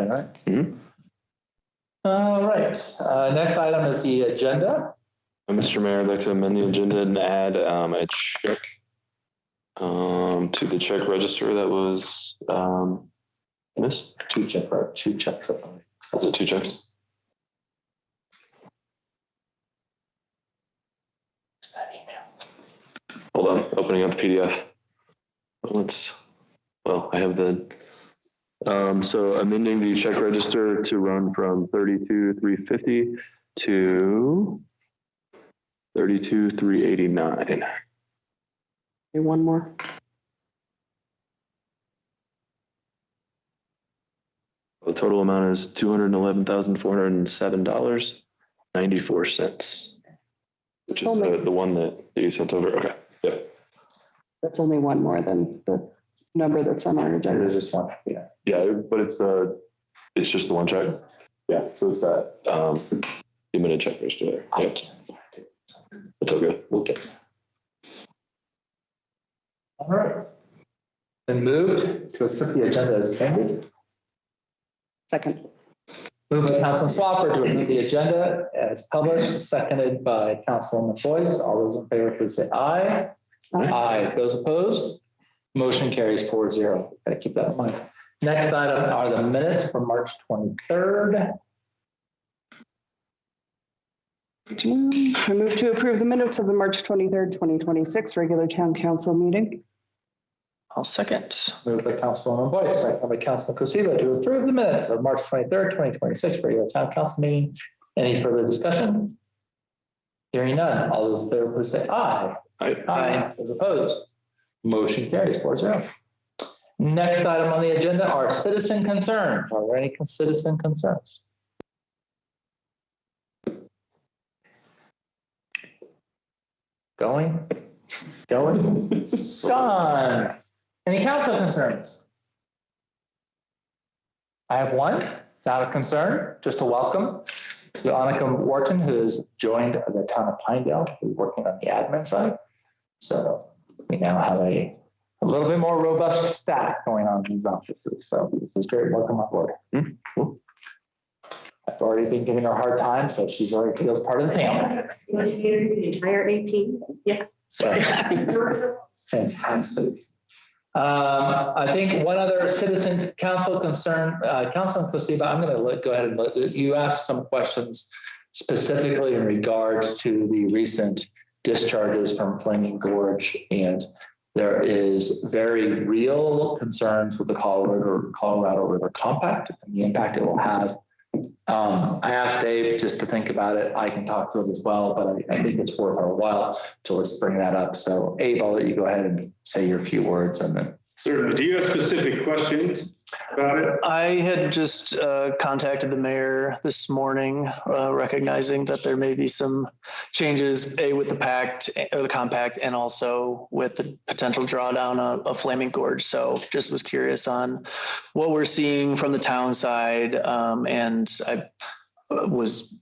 everything, right? Mm-hmm. All right. Next item is the agenda. Mr. Mayor, I'd like to amend the agenda and add a check to the check register that was missed. Two checks. Was it 2 checks? Where's that email? Hold on, opening up the PDF. I have the, so amending the check register to run from 32,350 to 32,389. One more. The total amount is $211,407.94, which is the one that you sent over. Okay. Yep. That's only one more than the number that's on our agenda. There's just one. Yeah. Yeah, but it's just the one check. Yeah. So it's that the minute check register there. Yeah. It's okay. We'll get there. All right. Then moved to accept the agenda as amended. Second. Moved by Councilman Swapper to amend the agenda as published, seconded by Councilwoman Boyce. All those in favor, please say aye. Aye. Those opposed? Motion carries 4-0. Gotta keep that in mind. Next item are the minutes from March 23rd. I move to approve the minutes of the March 23rd, 2026 regular town council meeting. I'll second. Moved by Councilwoman Boyce, seconded by Councilman Kosiba to approve the minutes of March 23rd, 2026 regular town council meeting. Any further discussion? Hearing none. All those in favor, please say aye. Aye. Those opposed? Motion carries 4-0. Next item on the agenda are citizen concerns. Are there any citizen concerns? Going. Sean, any council concerns? I have one, not a concern, just a welcome to Annika Wharton, who has joined the town of Pinedale, who's working on the admin side. So we now have a little bit more robust staff going on in these offices. So this is great. Welcome on board. Cool. I've already been giving her a hard time, so she's already feels part of the family. You want to hear the entire AP? Yeah. Sorry. Fantastic. I think one other citizen council concern, Councilman Kosiba, I'm going to go ahead and let you ask some questions specifically in regards to the recent discharges from Flaming Gorge, and there is very real concerns with the Colorado River Compact and the impact it will have. I asked Dave just to think about it. I can talk to him as well, but I think it's worth our while to let's bring that up. So Abe, I'll let you go ahead and say your few words and then. Certainly. Do you have specific questions about it? I had just contacted the mayor this morning, recognizing that there may be some changes, with the pact or the compact, and also with the potential drawdown of Flaming Gorge. So just was curious on what we're seeing from the town side, and I was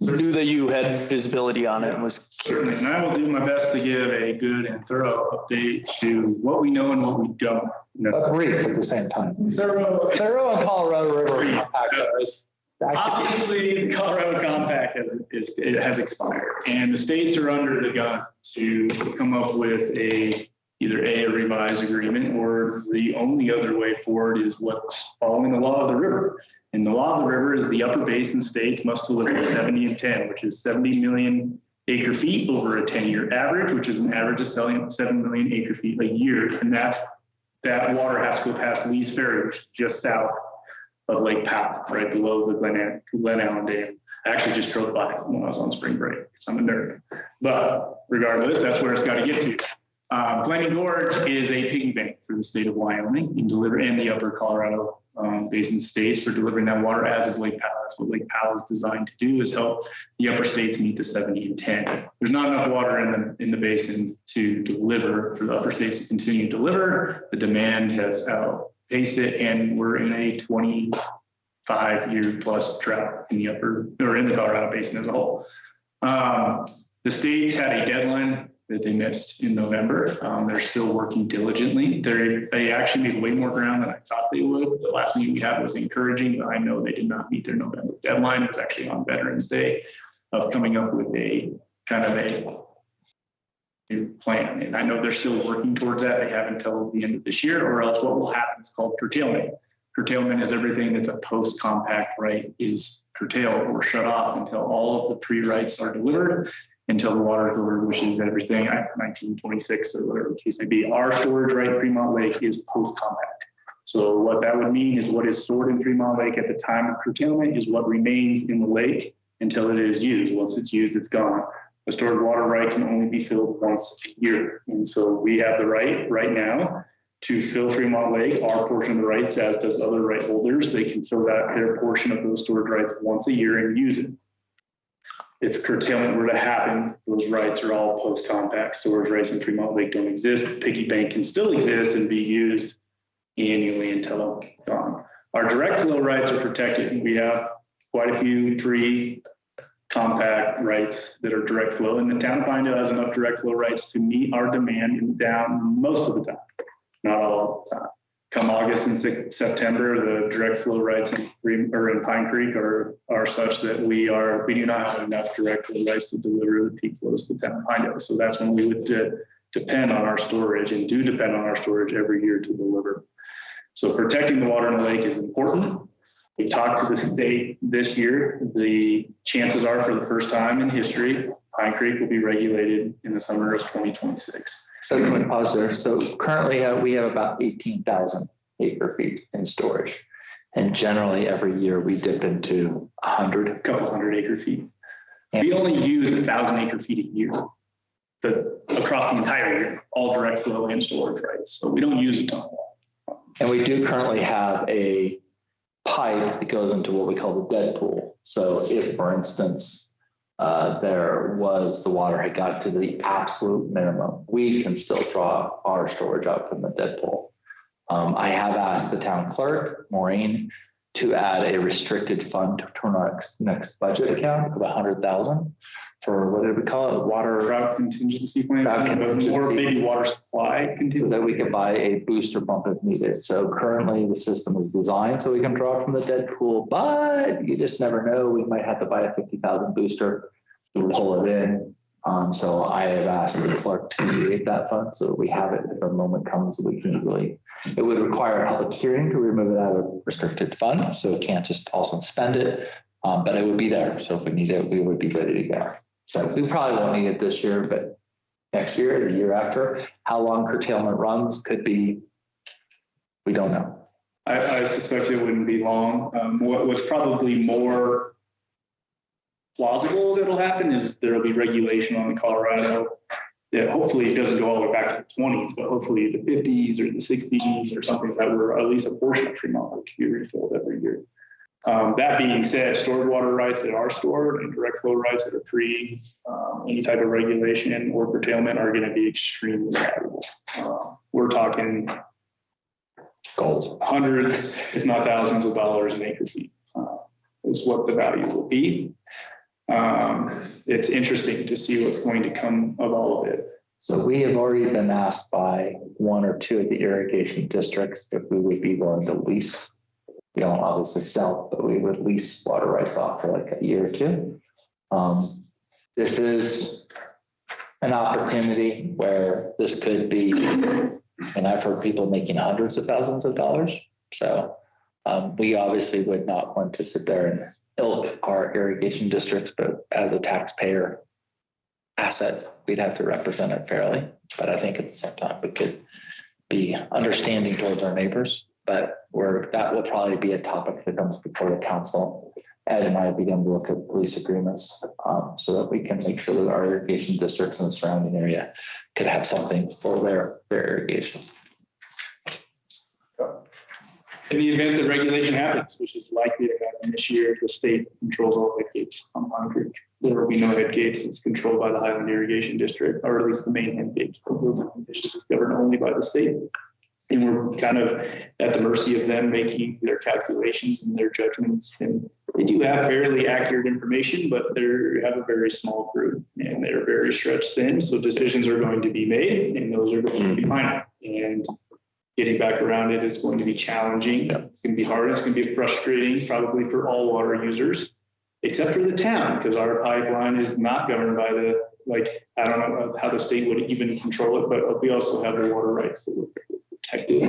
knew that you had visibility on it and was curious. And I will do my best to give a good and thorough update to what we know and what we don't know. Brief at the same time. Thorough and Colorado River. Obviously, the Colorado Compact has expired, and the states are under the gun to come up with either a revised agreement, or the only other way forward is what's following the law of the river. And the law of the river is the upper basin states must deliver 70 and 10, which is 70 million acre feet over a 10-year average, which is an average of 7 million acre feet a year. And that water has to go past Lee's Ferry, which is just south of Lake Powell, right below the Glen Allen Dam. I actually just drove by it when I was on spring break, because I'm a nerd. But regardless, that's where it's got to get to. Flaming Gorge is a piggy bank for the state of Wyoming and the upper Colorado basin states for delivering that water, as is Lake Powell. That's what Lake Powell is designed to do, is help the upper states meet the 70 and 10. There's not enough water in the basin to deliver for the upper states to continue to deliver. The demand has outpaced it, and we're in a 25-year plus drought in the Colorado basin as a whole. The states had a deadline that they missed in November. They're still working diligently. They actually made way more ground than I thought they would. The last meeting we had was encouraging, but I know they did not meet their November deadline. It was actually on Veterans Day of coming up with a kind of a new plan. And I know they're still working towards that. They have until the end of this year, or else what will happen is called curtailment. Curtailment is everything that's a post-compact right is curtailed or shut off until all of the pre-rights are delivered, until the water delivered, which is everything at 1926 or whatever the case may be. Our storage right in Fremont Lake is post-compact. So what that would mean is what is stored in Fremont Lake at the time of curtailment is what remains in the lake until it is used. Once it's used, it's gone. The stored water right can only be filled once a year. And so we have the right now to fill Fremont Lake, our portion of the rights, as does other right holders. They can fill their portion of those stored rights once a year and use it. If curtailment were to happen, those rights are all post-compact. Storage rights in Fremont Lake don't exist. Piggy bank can still exist and be used annually until gone. Our direct flow rights are protected. We have quite a few compact rights that are direct flow, and the town of Pinedale has enough direct flow rights to meet our demand in down most of the time, not all the time. Come August and September, the direct flow rights in Pine Creek are such that we do not have enough direct flow rights to deliver the peak flows to the town of Pinedale. So that's when we would depend on our storage, and do depend on our storage every year to deliver. So protecting the water in the lake is important. We talked to the state this year. The chances are, for the first time in history, Pine Creek will be regulated in the summer of 2026. So can we pause there? So currently we have about 18,000 acre feet in storage. And generally every year we dip into a couple hundred acre feet. We only use 1,000 acre feet a year across the entire year, all direct flow and storage rights. So we don't use a ton. And we do currently have a pipe that goes into what we call the dead pool. So if, for instance, the water had got to the absolute minimum, we can still draw our storage out from the dead pool. I have asked the town clerk, Maureen, to add a restricted fund to our next budget account of 100,000 for, what did we call it? Water drought contingency plan, or maybe water supply contingency. So that we can buy a booster pump if needed. So currently the system is designed so we can draw from the dead pool, but you just never know. We might have to buy a 50,000 booster to pull it in. So I have asked the clerk to create that fund so we have it if a moment comes we can really. It would require a public hearing to remove it out of restricted fund, so it can't just also spend it, but it would be there. So if we need it, we would be ready to go. So we probably won't need it this year, but next year, the year after. How long curtailment runs could be, we don't know. I suspect it wouldn't be long. What's probably more plausible that'll happen is there'll be regulation on the Colorado that hopefully it doesn't go all the way back to the 20s, but hopefully the 50s or the 60s or something that were at least a portion of Fremont Lake can be refilled every year. That being said, stored water rights that are stored and direct flow rights that are pre any type of regulation or curtailment are going to be extremely valuable. We're talking Gold. Hundreds, if not thousands of dollars an acre feet is what the value will be. It's interesting to see what's going to come of all of it. So we have already been asked by one or two of the irrigation districts if we would be willing to lease. We don't obviously sell, but we would lease water rights off for like a year or two. This is an opportunity where this could be, and I've heard people making hundreds of thousands of dollars. So we obviously would not want to sit there and ilk our irrigation districts, but as a taxpayer asset, we'd have to represent it fairly. But I think at the same time, we could be understanding towards our neighbors, but that will probably be a topic that comes before the council. Ed and I begin to look at lease agreements so that we can make sure that our irrigation districts in the surrounding area could have something for their irrigation. In the event that regulation happens, which is likely to happen this year, the state controls all head gates on Pine Creek. There will be no head gates. It's controlled by the Highland Irrigation District, or at least the main head gates. The rules and conditions is governed only by the state. And we're kind of at the mercy of them making their calculations and their judgments. And They do have fairly accurate information, but they have a very small group and they're very stretched thin. So decisions are going to be made and those are going to be final. And getting back around it is going to be challenging. It's going to be hard. It's going to be frustrating probably for all water users, except for the town, because our pipeline is not governed by the, like, I don't know how the state would even control it, but we also have the water rights that we're protected.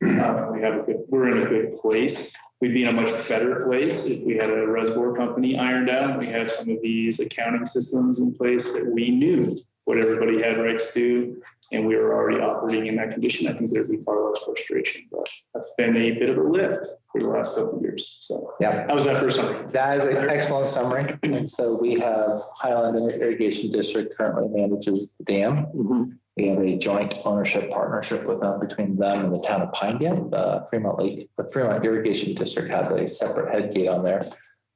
We're in a good place. We'd be in a much better place if we had a reservoir company ironed out. We had some of these accounting systems in place that we knew what everybody had rights to, and we were already operating in that condition. I think there'd be far less frustration, but that's been a bit of a lift for the last couple of years. So Yeah. how was that for a summary? That is an excellent summary. And so we have Highland Irrigation District currently manages the dam. We have a joint ownership partnership with them between them and the town of Pinedale. The Fremont Irrigation District has a separate head gate on there,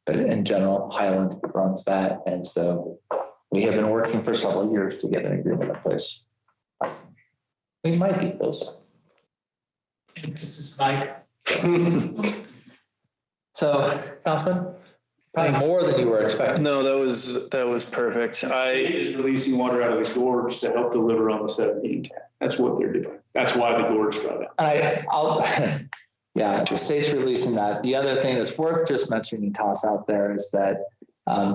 but in general, Highland runs that. And so we have been working for several years to get an agreement in place. We might be close. This is Mike. So, Councilman, probably more than you were expecting. No, that was perfect. State is releasing water out of the gorge to help deliver on the 17 tank. That's what they're doing. That's why the gorge got out. Yeah, the state's releasing that. The other thing that's worth just mentioning, toss out there, is that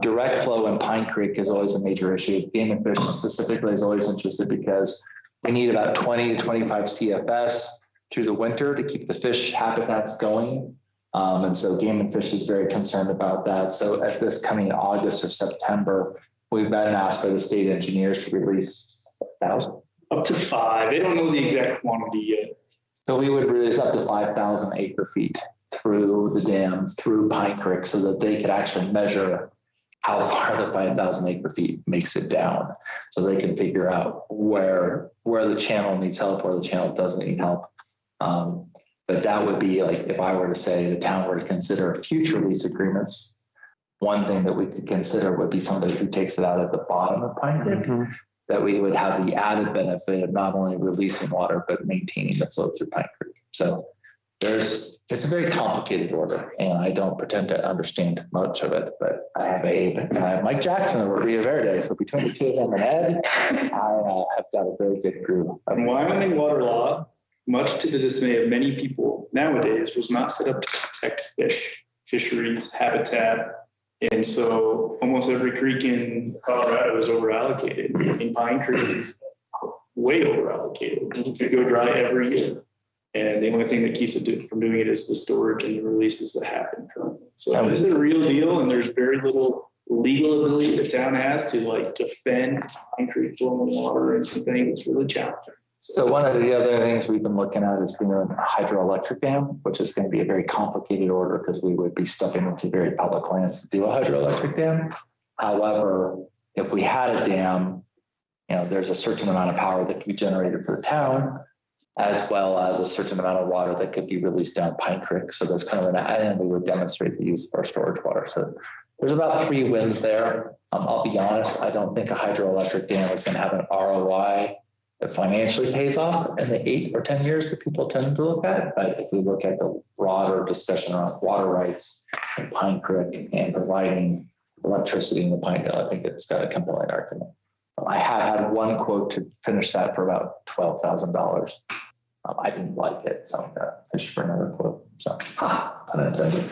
direct flow in Pine Creek is always a major issue. Game and Fish specifically is always interested because we need about 20 to 25 CFS through the winter to keep the fish habitats going. And so Game and Fish is very concerned about that. So at this coming August or September, we've been asked by the state engineers to release 1,000. Up to 5. They don't know the exact quantity yet. So we would release up to 5,000 acre feet through the dam, through Pine Creek, so that they could actually measure how far the 5,000 acre feet makes it down. So they can figure out where the channel needs help, where the channel doesn't need help. But that would be like, if I were to say the town were to consider future lease agreements, one thing that we could consider would be somebody who takes it out at the bottom of Pine Creek, that we would have the added benefit of not only releasing water, but maintaining the flow through Pine Creek. So it's a very complicated order, and I don't pretend to understand much of it, but I have Abe and I have Mike Jackson over Rio Verde. So between the two of them and Ed, I have got a very good group. And Wyoming water law, much to the dismay of many people nowadays, was not set up to protect fisheries, habitat. And so almost every creek in Colorado is over allocated. In Pine Creek is way over allocated. It could go dry every year. And the only thing that keeps it from doing it is the storage and the releases that happen currently. So it is a real deal, and there's very little legal ability the town has to like defend Pine Creek flowing water and something that's really challenging. So one of the other things we've been looking at is being a hydroelectric dam, which is going to be a very complicated order because we would be stepping into very public lands to do a hydroelectric dam. However, if we had a dam, there's a certain amount of power that could be generated for the town, as well as a certain amount of water that could be released down Pine Creek. So there's kind of and we would demonstrate the use of our storage water. So there's about 3 wins there. I'll be honest, I don't think a hydroelectric dam is going to have an ROI that financially pays off in the 8 or 10 years that people tend to look at. But if we look at the broader discussion around water rights in Pine Creek and providing electricity in the Pinedale, I think it's got a compelling argument. I have had one quote to finish that for about $12,000. I didn't like it, so I'm gonna fish for another quote. So, unintended.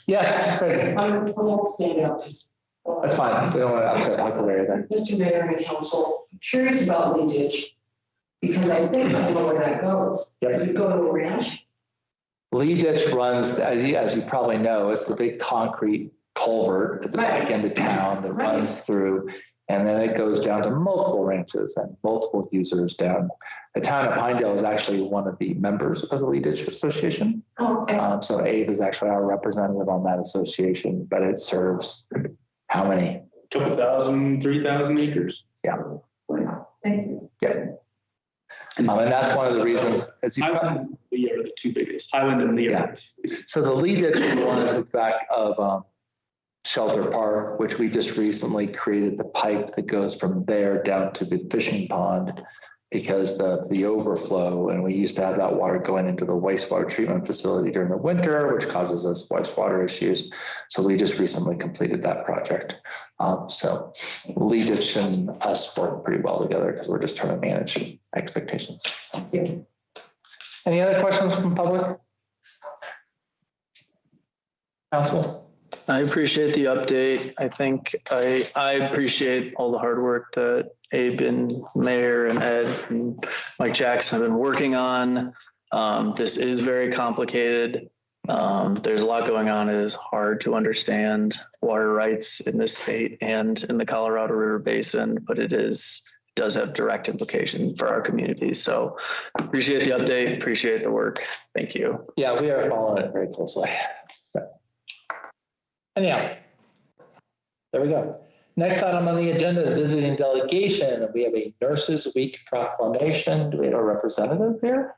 Yes, great. I won't stand out. That's fine. We don't want to upset Michael Ray then. Mr. Mayor and Council, I'm curious about Lee Ditch, because I think I know where that goes. Does it go to a ranch? Lee Ditch runs, as you probably know, it's the big concrete culvert at the back end of town that runs through, and then it goes down to multiple ranches and multiple users down. The town of Pinedale is actually one of the members of the Lee Ditch Association. Oh, okay. So Abe is actually our representative on that association, but it serves how many? 2,000, 3,000 acres. Yeah. Thank you. Yeah. And that's one of the reasons. Highland and Lee are the 2 biggest. Highland and Lee are. So the Lee Ditch one is the back of Shelter Park, which we just recently created the pipe that goes from there down to the fishing pond. because the overflow, and we used to have that water going into the wastewater treatment facility during the winter, which causes us wastewater issues. So we just recently completed that project. So Lee Ditch and us work pretty well together because we're just trying to manage expectations. So, yeah. Any other questions from public? Council? I appreciate the update. I think I appreciate all the hard work that Abe and Mayor and Ed and Mike Jackson have been working on. This is very complicated. There's a lot going on. It is hard to understand water rights in this state and in the Colorado River Basin, but it does have direct implication for our community. So appreciate the update, appreciate the work. Thank you. Yeah, we are following it very closely. So. Anyhow, there we go. Next item on the agenda is visiting delegation. We have a Nurses Week proclamation. Do we have a representative here?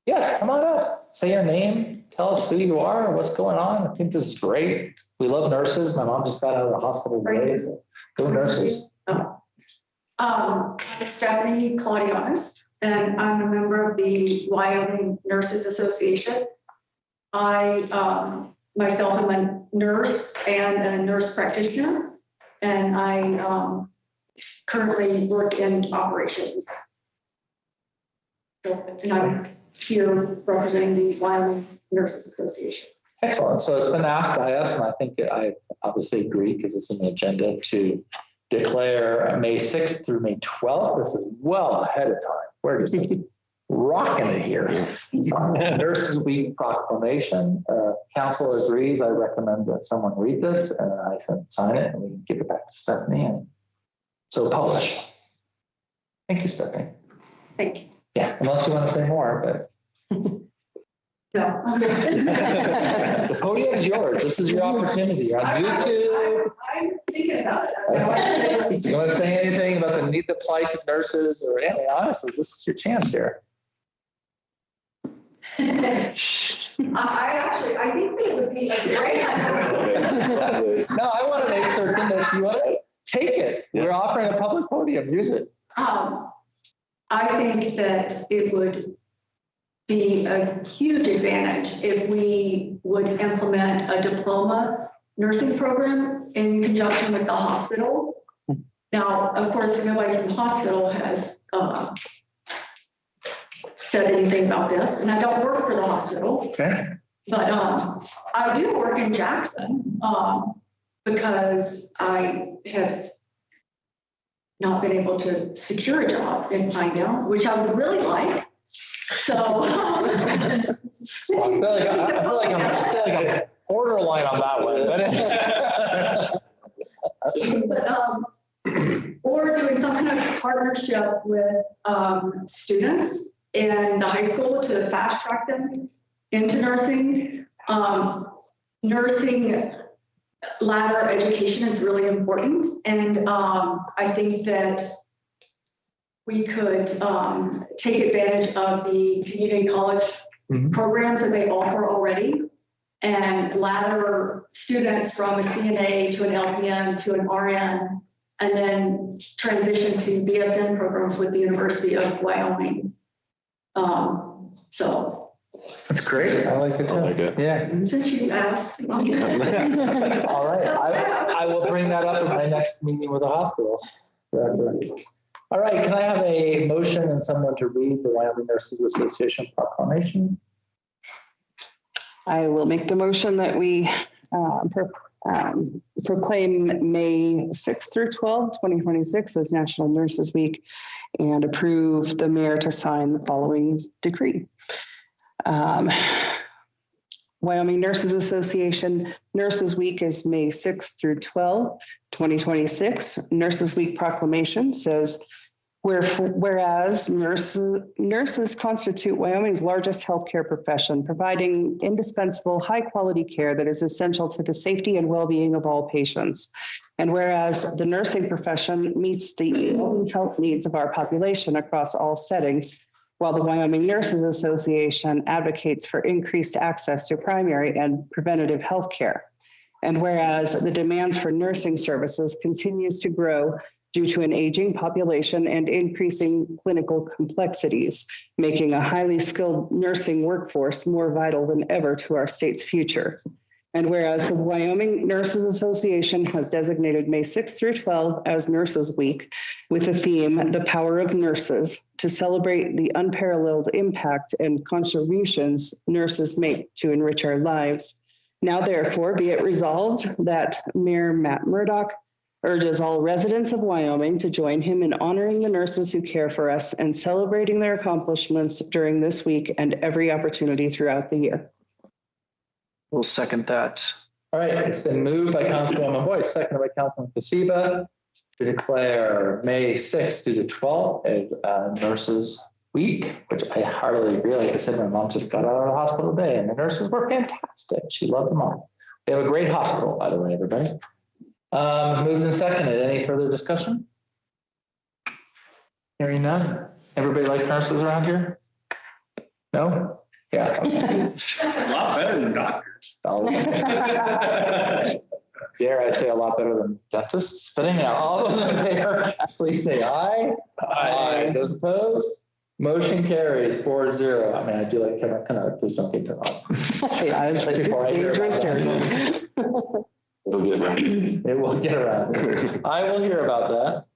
Yes, come on up. Say your name. Tell us who you are, what's going on. I think this is great. We love nurses. My mom just got out of the hospital today. So go nurses. I'm Stephanie Claudianis, and I'm a member of the Wyoming Nurses Association. I myself am a nurse and a nurse practitioner, and I currently work in operations. So, and I'm here representing the Wyoming Nurses Association. Excellent. So it's been asked by us, and I think I obviously agree because it's in the agenda to declare May 6th through May 12th. This is well ahead of time. We're just rocking it here. Nurses Week proclamation. Council agrees. I recommend that someone read this and I can sign it and we can give it back to Stephanie. And so publish. Thank you, Stephanie. Thank you. Yeah, unless you want to say more, but. No. The podium is yours. This is your opportunity. You're on YouTube. I'm thinking about it. Do you want to say anything about the plight of nurses or anything? Honestly, this is your chance here. I think it would be a great. No, I want to make certain that you want to take it. We're offering a public podium. Use it. I think that it would be a huge advantage if we would implement a diploma nursing program in conjunction with the hospital. Now, of course, nobody from the hospital has said anything about this, and I don't work for the hospital. Okay. But I do work in Jackson because I have not been able to secure a job in Pinedale, which I would really like. So I feel like I'm borderline on that one. But or doing some kind of partnership with students in the high school to fast track them into nursing. Nursing ladder education is really important. And I think that we could take advantage of the community college programs that they offer already and ladder students from a CNA to an LPN to an RN, and then transition to BSN programs with the University of Wyoming. So. That's great. I like it too. I like it. Yeah. Since you asked. All right. I will bring that up in my next meeting with the hospital. All right. Can I have a motion and someone to read the Wyoming Nurses Association proclamation? I will make the motion that we proclaim May 6th through 12th, 2026 as National Nurses Week and approve the mayor to sign the following decree. Wyoming Nurses Association Nurses Week is May 6th through 12th, 2026. Nurses Week proclamation says, whereas nurses constitute Wyoming's largest healthcare profession, providing indispensable high-quality care that is essential to the safety and well-being of all patients. And whereas the nursing profession meets the evolving health needs of our population across all settings, while the Wyoming Nurses Association advocates for increased access to primary and preventative health care. And whereas the demands for nursing services continues to grow due to an aging population and increasing clinical complexities, making a highly skilled nursing workforce more vital than ever to our state's future. And whereas the Wyoming Nurses Association has designated May 6th through 12th as Nurses Week with the theme, The Power of Nurses, to celebrate the unparalleled impact and contributions nurses make to enrich our lives. Now, therefore, be it resolved that Mayor Matt Murdock urges all residents of Wyoming to join him in honoring the nurses who care for us and celebrating their accomplishments during this week and every opportunity throughout the year. We'll second that. All right, it's been moved by Councilwoman Boyce, seconded by Councilman Kosiba to declare May 6th through the 12th as Nurses Week, which I heartily agree. Like I said, my mom just got out of the hospital today and the nurses were fantastic. She loved them all. We have a great hospital, by the way, everybody. Moved and seconded. Any further discussion? Hearing none. Everybody like nurses around here? No? Yeah. A lot better than doctors. Dare I say a lot better than dentists? But anyhow, all those in favor, please say aye. Aye. Those opposed? Motion carries 4-0. I mean, I do like, can I please don't get me wrong. Yeah, it's like dangerous territory. It'll get around. It will get around. I will hear about that.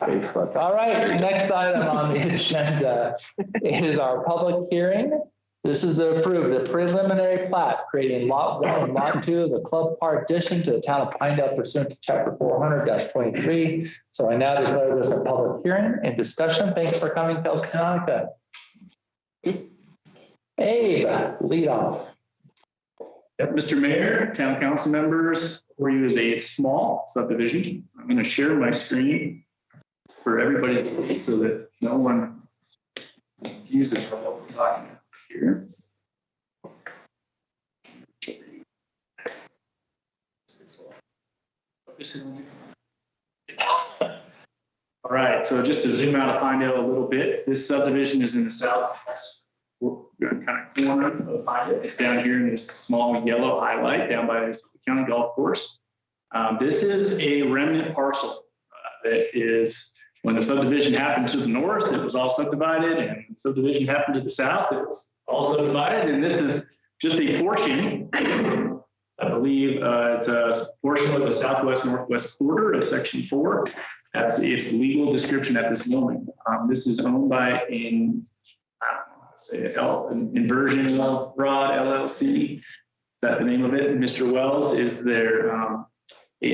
Facebook. All right, next item on the agenda is our public hearing. This is to approve the preliminary plat creating lot 1 and lot 2 of the Club Park addition to the town of Pinedale pursuant to chapter 400-23. So I now declare this a public hearing and discussion. Thanks for coming, Kelsey Canonica. Abe, lead off. Yep, Mr. Mayor, town council members, for you is a small subdivision. I'm going to share my screen for everybody to see so that no one confuses what we're talking about here. All right, so just to zoom out of Pinedale a little bit, this subdivision is in the southwest kind of corner of Pinedale. It's down here in this small yellow highlight down by the county golf course. This is a remnant parcel that is, when the subdivision happened to the north, it was all subdivided, and the subdivision happened to the south, it was all subdivided. And this is just a portion, I believe it's a portion of the southwest northwest quarter of section 4. That's its legal description at this moment. This is owned by an Inversion Rod LLC. Is that the name of it? Mr. Wells is their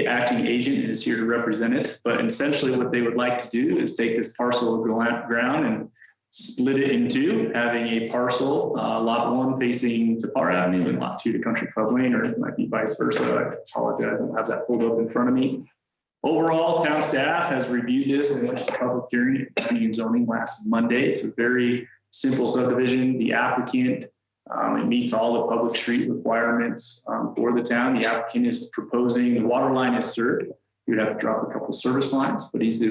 acting agent and is here to represent it. But essentially what they would like to do is take this parcel of ground and split it in two, having a parcel, lot 1 facing to Parr Avenue and lot 2 to Country Club Lane, or it might be vice versa. I apologize, I don't have that pulled up in front of me. Overall, town staff has reviewed this and went to public hearing at planning and zoning last Monday. It's a very simple subdivision. The applicant, it meets all the public street requirements for the town. The applicant is proposing, the water line is served. You would have to drop a couple service lines, but he's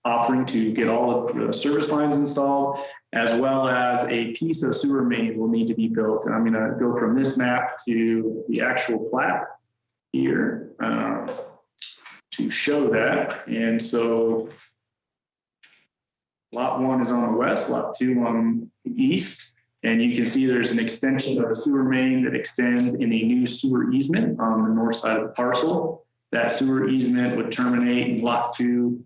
offering to get all of the service lines installed, as well as a piece of sewer main will need to be built. And I'm going to go from this map to the actual plat here to show that. And so lot 1 is on the west, lot 2 on the east. And you can see there's an extension of a sewer main that extends in a new sewer easement on the north side of the parcel. That sewer easement would terminate in lot 2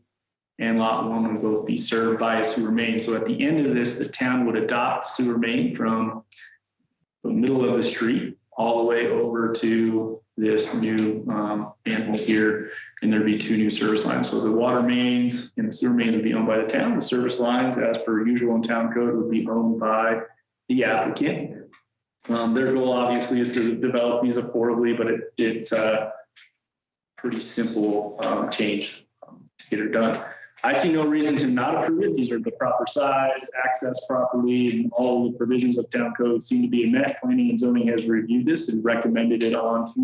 and lot 1 would both be served by a sewer main. So at the end of this, the town would adopt sewer main from the middle of the street all the way over to this new manhole here, and there'd be 2 new service lines. So the water mains and the sewer main would be owned by the town. The service lines, as per usual in town code, would be owned by the applicant. Their goal obviously is to develop these affordably, but it's a pretty simple change to get it done. I see no reason to not approve it. These are the proper size, access properly, and all the provisions of town code seem to be met. Planning and zoning has reviewed this and recommended it on for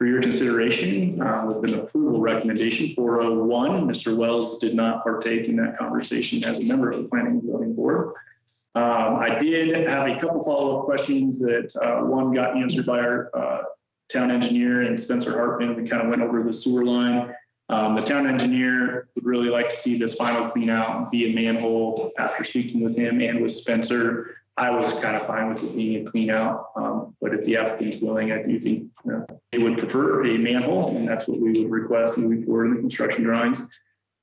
your consideration with an approval recommendation 401. Mr. Wells did not partake in that conversation as a member of the planning and zoning board. I did have a couple follow-up questions that one got answered by our town engineer and Spencer Hartman. We kind of went over the sewer line. The town engineer would really like to see this final clean out be a manhole. After speaking with him and with Spencer, I was kind of fine with it being a clean out. But if the applicant's willing, I do think they would prefer a manhole, and that's what we would request moving forward in the construction drawings.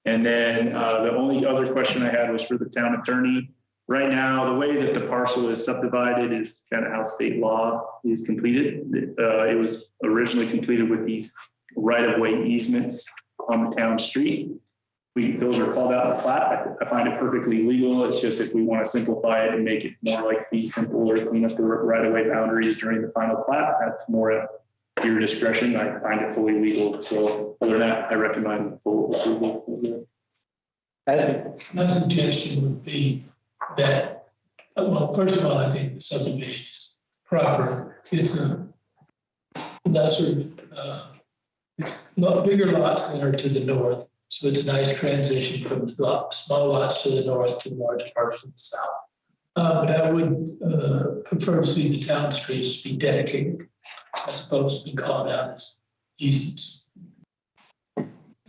And then the only other question I had was for the town attorney. Right now, the way that the parcel is subdivided is kind of how state law is completed. It was originally completed with these right-of-way easements on the town street. Those are called out in the plat. I find it perfectly legal. It's just if we want to simplify it and make it more like fee simple or clean up the right-of-way boundaries during the final plat, that's more at your discretion. I find it fully legal. So other than that, I recommend full approval. My suggestion would be that, well, first of all, I think the subdivision is proper. It's a lesser, it's not bigger lots that are to the north. So it's a nice transition from the small lots to the north to the large parts to the south. But I would prefer to see the town streets be dedicated as opposed to be called out as easements.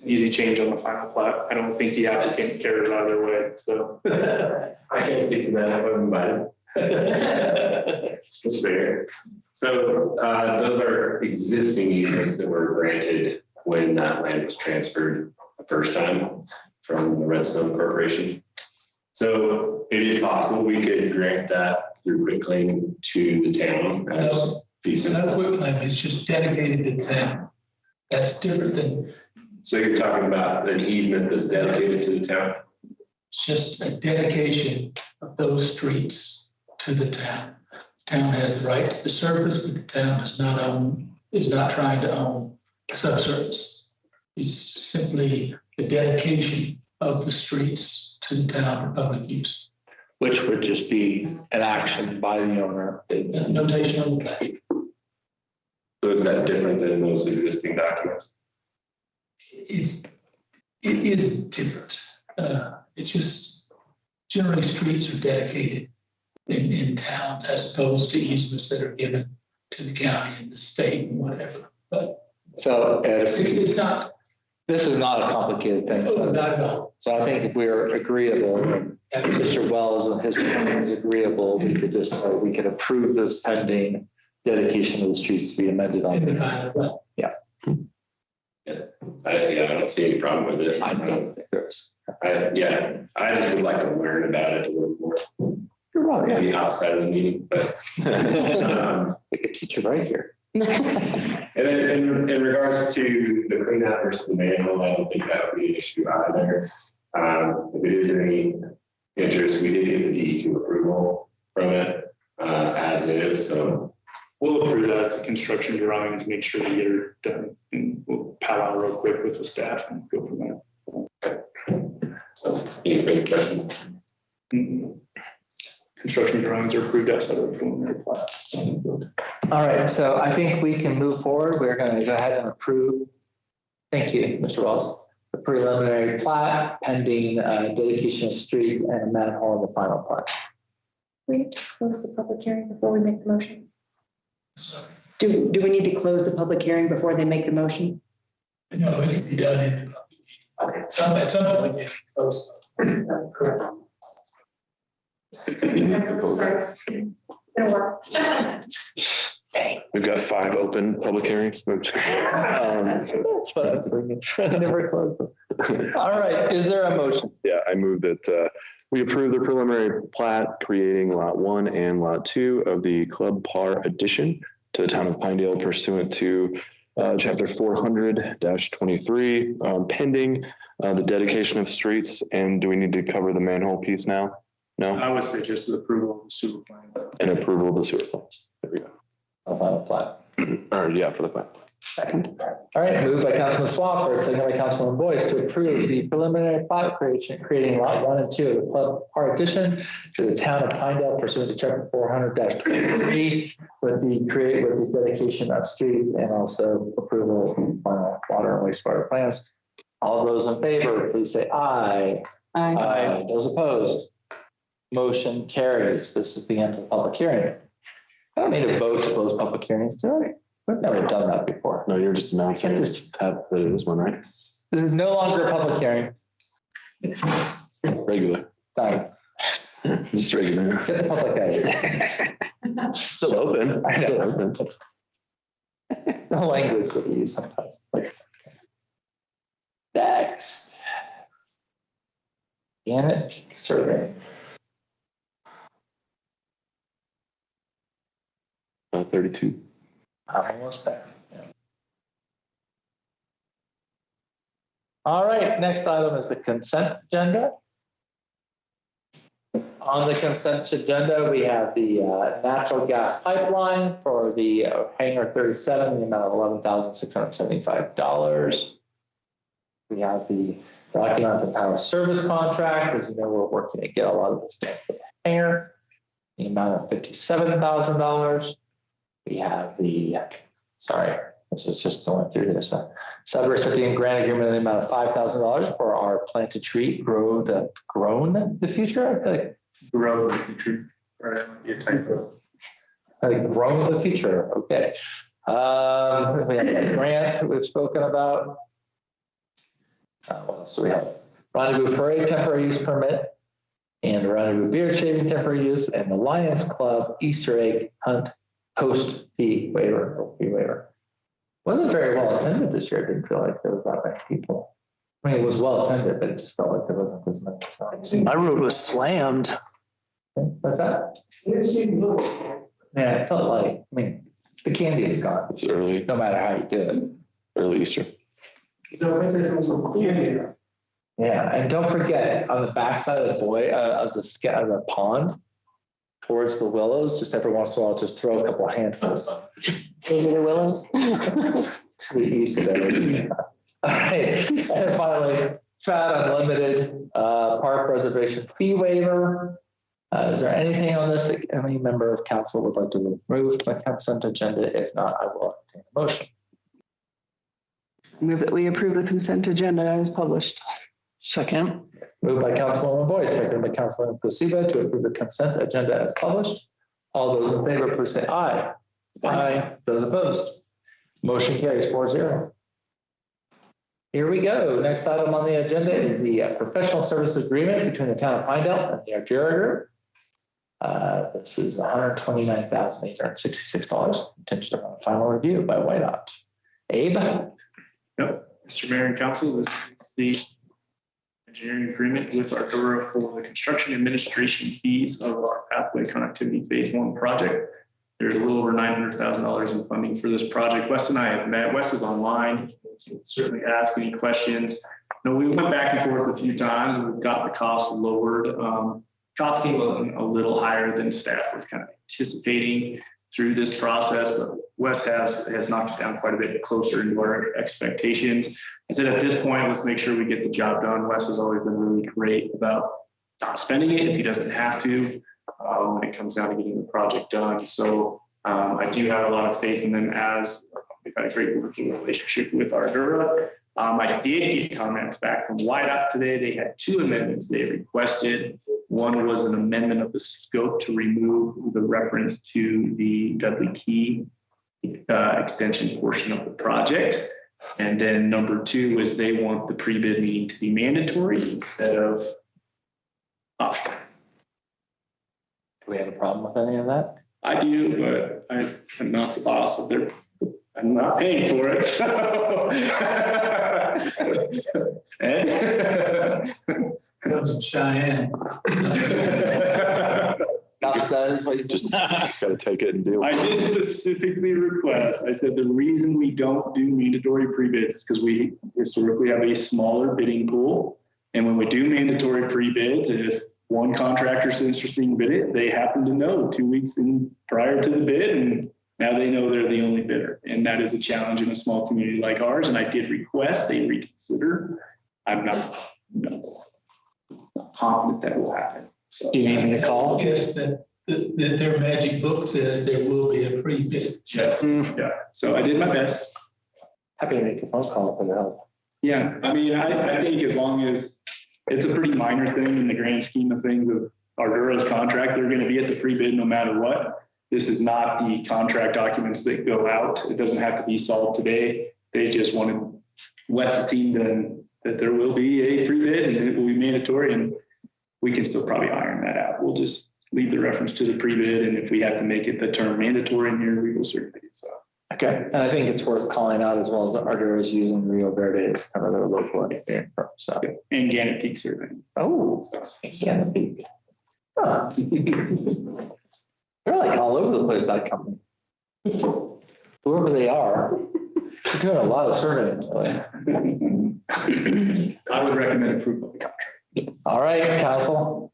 Easy change on the final plat. I don't think the applicant cares either way. So I can't speak to that. I wasn't invited. It's fair. So those are existing easements that were granted when that land was transferred the first time from the Redstone Corporation. So it is possible we could grant that through quitclaim to the town as decent. Not a quitclaim, it's just dedicated to the town. That's different than. So you're talking about an easement that's dedicated to the town? It's just a dedication of those streets to the town. The town has the right to the surface, but the town is not trying to own the subsurface. It's simply the dedication of the streets to the town for public use. Which would just be an action by the owner. Notation on the plat. So is that different than those existing documents? It is different. It's just generally streets are dedicated in towns as opposed to easements that are given to the county and the state and whatever. But So Ed, it's not. this is not a complicated thing. Oh, not at all. So I think if we're agreeable, and Mr. Wells and his opinion is agreeable, we could just say we could approve this pending dedication of the streets to be amended on. Yeah, I don't see any problem with it. I don't think there's. I just would like to learn about it a little more. You're wrong. Maybe outside of the meeting, but We could teach you right here. and then in regards to the clean out versus the manhole, I don't think that would be an issue either. If it is any interest, we did get the DEQ approval from it as is. So we'll approve that as a construction drawing to make sure we get it done. And we'll pal out real quick with the staff and go from there. So any further questions? Construction drawings are approved outside of the preliminary plat. All right, so I think we can move forward. We're going to go ahead and approve. Thank you, Mr. Wells. The preliminary plat pending dedication of streets and a manhole in the final plat. We need to close the public hearing before we make the motion. Sorry. Do we need to close the public hearing before they make the motion? No, it can be done in the public. At some point, yeah, close. Correct. It'll work. We've got 5 open public hearings. That's what I was thinking. Never closed them. All right, is there a motion? Yeah, I move that we approve the preliminary plat creating lot 1 and lot 2 of the Club Par addition to the town of Pinedale pursuant to chapter 400-23, pending the dedication of streets. And do we need to cover the manhole piece now? No? I would say just the approval of the sewer plan. And approval of the sewer plans. There we go. Final plat. Or yeah, for the plat. Second. All right, moved by Councilman Swafford, second by Councilman Boyce to approve the preliminary plat creating lot 1 and 2 of the Club Par addition to the town of Pinedale pursuant to chapter 400-23 with the dedication of streets and also approval of final water and wastewater plans. All those in favor, please say aye. Aye. Those opposed? Motion carries. This is the end of the public hearing. I don't need a vote to close public hearings, do I? We've never done that before. No, you're just announcing Can't just have that it is one, right? This is no longer a public hearing. Regular. Done. Just regular. Get the public out of here. Still open. I know. Still open. The language that we use sometimes. Next. Gannett Peak Survey. 32. I'm almost there. Yeah. All right, next item is the consent agenda. On the consent agenda, we have the natural gas pipeline for the Hangar 37, the amount of $11,675. We have the Rocky Mountain Power Service contract. As you know, we're working to get a lot of this done for the hangar, the amount of $57,000. We have the, sorry, this is just going through this. Subrecipient grant agreement in the amount of $5,000 for our plant a tree, grow the future. I feel like Grow the future. Right, your typo. grow the future. Okay. We have a grant that we've spoken about. What else do we have? Rendezvous Parade temporary use permit and Rendezvous Beer Shaving temporary use and the Lions Club Easter egg hunt host fee waiver. Wasn't very well attended this year. I didn't feel like there was that many people. I mean, it was well attended, but it just felt like there wasn't as much. My road was slammed. What's that? Yeah, it felt like, I mean, the candy is gone. It's early. No matter how you do it. Early Easter. Yeah, and don't forget on the backside of the pond, towards the willows, just every once in a while, just throw a couple of handfuls. Maybe the willows. To the east there. All right, and finally, Trad Unlimited Park Reservation Fee Waiver. Is there anything on this that any member of council would like to remove from the consent agenda? If not, I will entertain a motion. Move that we approve the consent agenda as published. Second. Moved by Councilwoman Boyce, seconded by Councilwoman Kosiba to approve the consent agenda as published. All those in favor, please say aye. Aye. Those opposed? Motion carries 4-0. Here we go. Next item on the agenda is the professional services agreement between the town of Pinedale and the Argera Group. This is $129,866 contingent upon final review by White Ops. Abe? Yep, Mr. Mayor and Council, this is the engineering agreement with Argera for the construction administration fees of our pathway connectivity phase 1 project. There's a little over $900,000 in funding for this project. Wes and I have met. Wes is online. You can certainly ask any questions. No, we went back and forth a few times. We've got the cost lowered. Cost came a little higher than staff was kind of anticipating through this process, but Wes has knocked it down quite a bit closer into our expectations. I said at this point, let's make sure we get the job done. Wes has always been really great about not spending it if he doesn't have to when it comes down to getting the project done. So I do have a lot of faith in them as we've had a great working relationship with Argera. I did get comments back from YDOT today. They had 2 amendments they requested. One was an amendment of the scope to remove the reference to the Dudley Key extension portion of the project. And then number 2 is they want the pre-bid meeting to be mandatory instead of optional. Do we have a problem with any of that? I do, but I'm not the boss of their, I'm not paying for it. So. Comes from Cheyenne. That is what you Just got to take it and deal with I did specifically request, I said the reason we don't do mandatory pre-bids is because we historically have a smaller bidding pool. And when we do mandatory pre-bids, if one contractor is interested in bid it, they happen to know 2 weeks prior to the bid, and now they know they're the only bidder. And that is a challenge in a small community like ours. And I did request they reconsider. I'm not confident that will happen. So, Do you need me to call? Yes, that their magic book says there will be a pre-bid. yes, yeah. So I did my best. Happy to make a phone call for the help. Yeah, I mean, I think as long as it's a pretty minor thing in the grand scheme of things of Argera's contract, they're going to be at the pre-bid no matter what. This is not the contract documents that go out. It doesn't have to be solved today. They just wanted Wes's team then that there will be a pre-bid and it will be mandatory, and we can still probably iron that out. We'll just leave the reference to the pre-bid, and if we have to make it the term mandatory in here, we will certainly do so. Okay, and I think it's worth calling out as well as the Ardura is using Rio Verde as kind of their local engineering firm. So, And Gannett Peak survey. oh, Gannett Peak. Huh. They're like all over the place, that company. Whoever they are, they're doing a lot of surveying. Really. I would recommend approval of the contract. All right, council.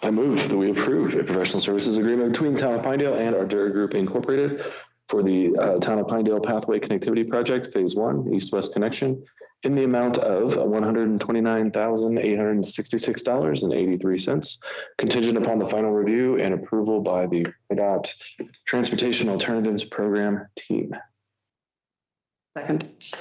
I move that we approve a professional services agreement between the Town of Pinedale and Ardura Group Incorporated for the Town of Pinedale Pathway Connectivity Project, Phase 1, East-West Connection, in the amount of $129,866.83, contingent upon the final review and approval by the PDOT Transportation Alternatives Program team. Second. It's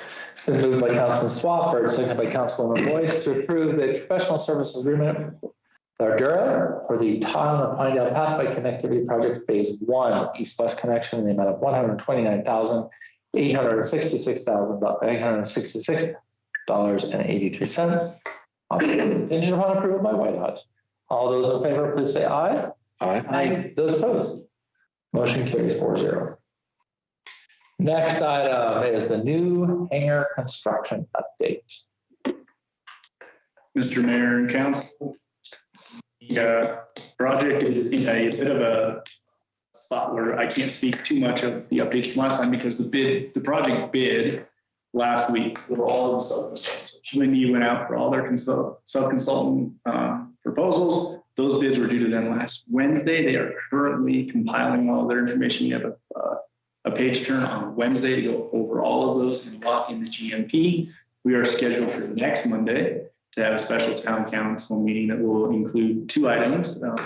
been moved by Councilman Swafford, seconded by Councilwoman Boyce to approve the professional services agreement with Ardura for the Town of Pinedale Pathway Connectivity Project Phase 1 East-West Connection in the amount of $129,866.83. Contingent upon approval by White House. All those in favor, please say aye. Aye. Aye. Those opposed? Motion carries 4-0. Next item is the new hangar construction update. Mr. Mayor and Council, the project is in a bit of a spot where I can't speak too much of the updates from last time because the project bid last week for all of the sub-consultants. QNE went out for all their sub-consultant proposals. Those bids were due to them last Wednesday. They are currently compiling all their information. You have a page turn on Wednesday to go over all of those and lock in the GMP. We are scheduled for next Monday to have a special town council meeting that will include 2 items, at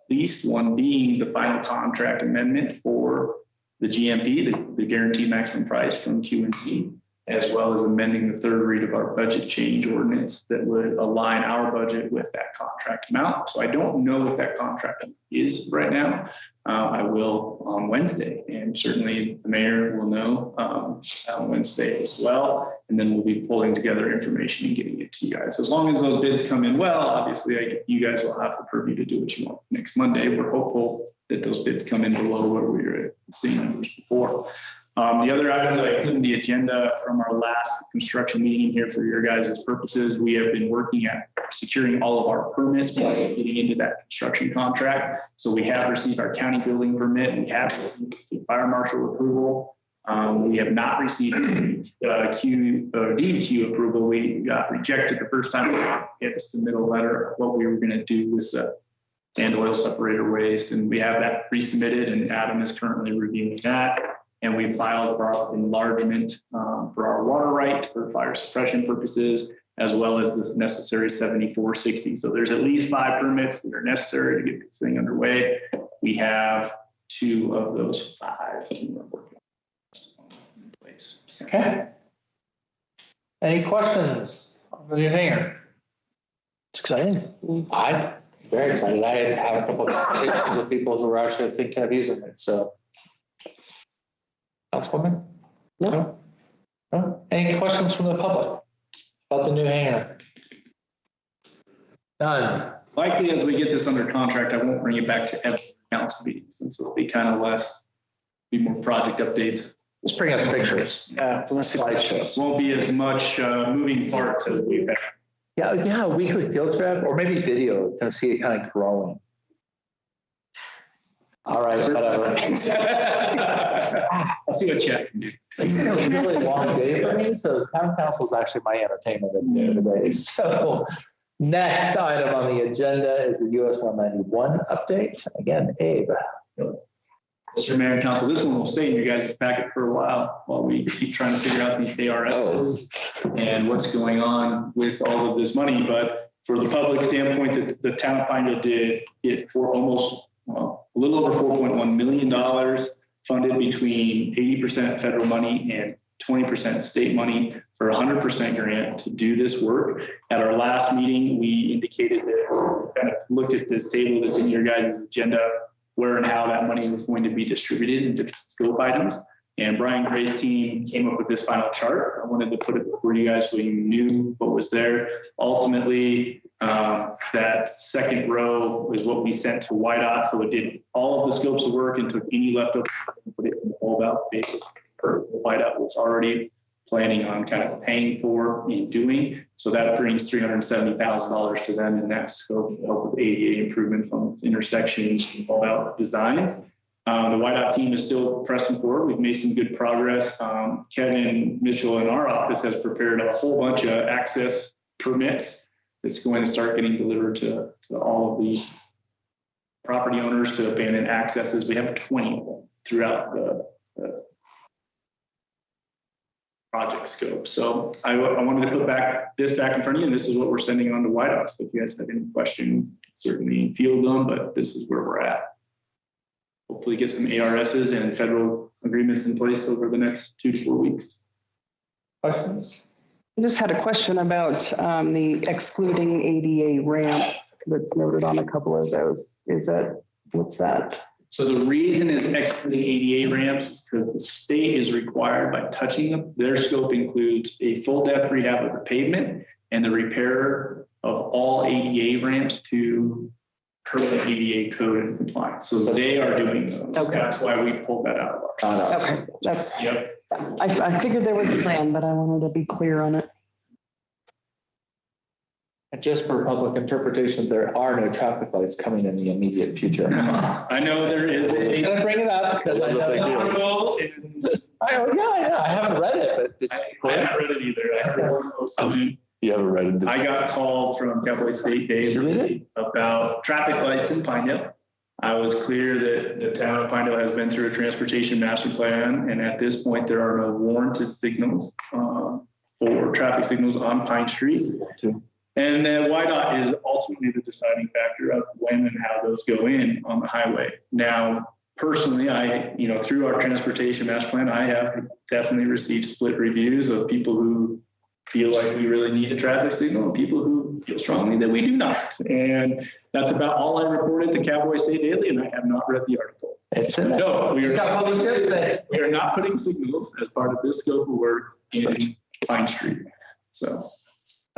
least one being the final contract amendment for the GMP, the guaranteed maximum price from QNC, as well as amending the 3rd read of our budget change ordinance that would align our budget with that contract amount. So I don't know what that contract is right now. I will on Wednesday, and certainly the mayor will know on Wednesday as well. And then we'll be pulling together information and getting it to you guys. As long as those bids come in well, obviously you guys will have the purview to do what you want next Monday. We're hopeful that those bids come in below what we were seeing numbers before. The other items I put in the agenda from our last construction meeting here for your guys' purposes, we have been working at securing all of our permits before getting into that construction contract. So we have received our county building permit. We have received the fire marshal approval. We have not received DEQ approval. We got rejected the first time we had to submit a letter of what we were going to do with the sand oil separator waste. And we have that resubmitted, and Adam is currently reviewing that. And we filed for our enlargement for our water right for fire suppression purposes, as well as the necessary 7460. So there's at least 5 permits that are necessary to get this thing underway. We have 2 of those 5 in place. Okay. Any questions on the new hangar? It's exciting. I'm very excited. I had a couple of conversations with people who were actually thinking of using it. So, Councilwoman? No. No? Any questions from the public about the new hangar? None. Likely, as we get this under contract, I won't bring it back to every council meeting, since it'll be kind of less, be more project updates. Let's bring us pictures. Yeah. Slideshows. Won't be as much moving parts as we've had. Yeah, a weekly field trip or maybe video, kind of see it kind of growing. All right, whatever. I'll see what Chad can do. It's been a really long day for me, so town council is actually my entertainment of the day. So next item on the agenda is the US 191 update. Again, Abe. Mr. Mayor and Council, this one will stay in your guys' packet for a while we keep trying to figure out these ARSs and what's going on with all of this money. But for the public standpoint, the town of Pinedale did it for almost a little over $4.1 million funded between 80% federal money and 20% state money for 100% grant to do this work. At our last meeting, we indicated that we kind of looked at this table that's in your guys' agenda, where and how that money was going to be distributed into scope items. And Brian Gray's team came up with this final chart. I wanted to put it before you guys so you knew what was there. Ultimately, that second row is what we sent to YDOT. So it did all of the scopes of work and took any leftover and put it in the holdout phase. YDOT was already planning on kind of paying for and doing. So that brings $370,000 to them in that scope to help with ADA improvements on intersections and holdout designs. The YDOT team is still pressing forward. We've made some good progress. Kevin Mitchell in our office has prepared a whole bunch of access permits that's going to start getting delivered to all of the property owners to abandoned accesses. We have 20 of them throughout the project scope. So I wanted to put this back in front of you, and this is what we're sending on to YDOT. So if you guys have any questions, certainly field them, but this is where we're at. Hopefully get some ARSs and federal agreements in place over the next 2 to 4 weeks. Questions? I just had a question about the excluding ADA ramps that's noted on a couple of those. What's that? So the reason it's excluding ADA ramps is because the state is required by touching them. Their scope includes a full depth rehab of the pavement and the repair of all ADA ramps to current ADA code and compliance. So they are doing those. Okay. That's why we pulled that out of our. Okay, that's, Yep. I figured there was a plan, but I wanted to be clear on it. And just for public interpretation, there are no traffic lights coming in the immediate future. I know there is. I'm gonna bring it up because I know. Yeah, I haven't read it, but did you? I haven't read it either. I heard one post on it. You haven't read it? I got called from Cowboy State Dave about traffic lights in Pinedale. I was clear that the town of Pinedale has been through a transportation master plan, and at this point, there are no warranted signals or traffic signals on Pine Street. And then YDOT is ultimately the deciding factor of when and how those go in on the highway. Now, personally, through our transportation master plan, I have definitely received split reviews of people who feel like we really need a traffic signal and people who feel strongly that we do not. And that's about all I reported to Cowboy State Daily, and I have not read the article. It's in there. No, we are not putting signals as part of this scope of work in Pine Street. So.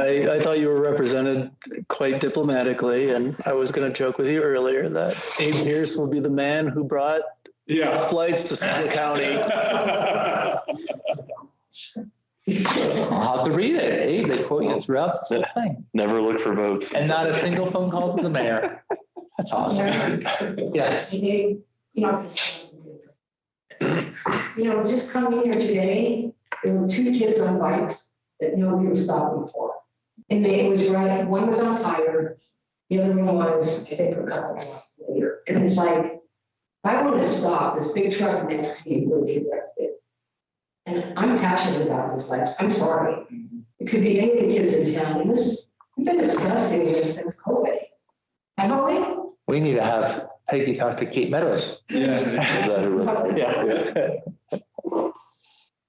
I thought you were represented quite diplomatically, and I was going to joke with you earlier that Abe Pierce will be the man who brought lights to the county. I'll have to read it. Abe, they quote you throughout the thing. Never look for votes. And not a single phone call to the mayor. That's awesome. Yes. Just coming here today, there were 2 kids on bikes that nobody was stopping for. And it was right, one was on tire, the other one was, I think, a couple of months later. And it's like, if I want to stop, this big truck next to me will be arrested. And I'm passionate about this, like, I'm sorry. It could be any of the kids in town, and we've been discussing this since COVID. Haven't we? We need to have Peggy talk to Kate Meadows.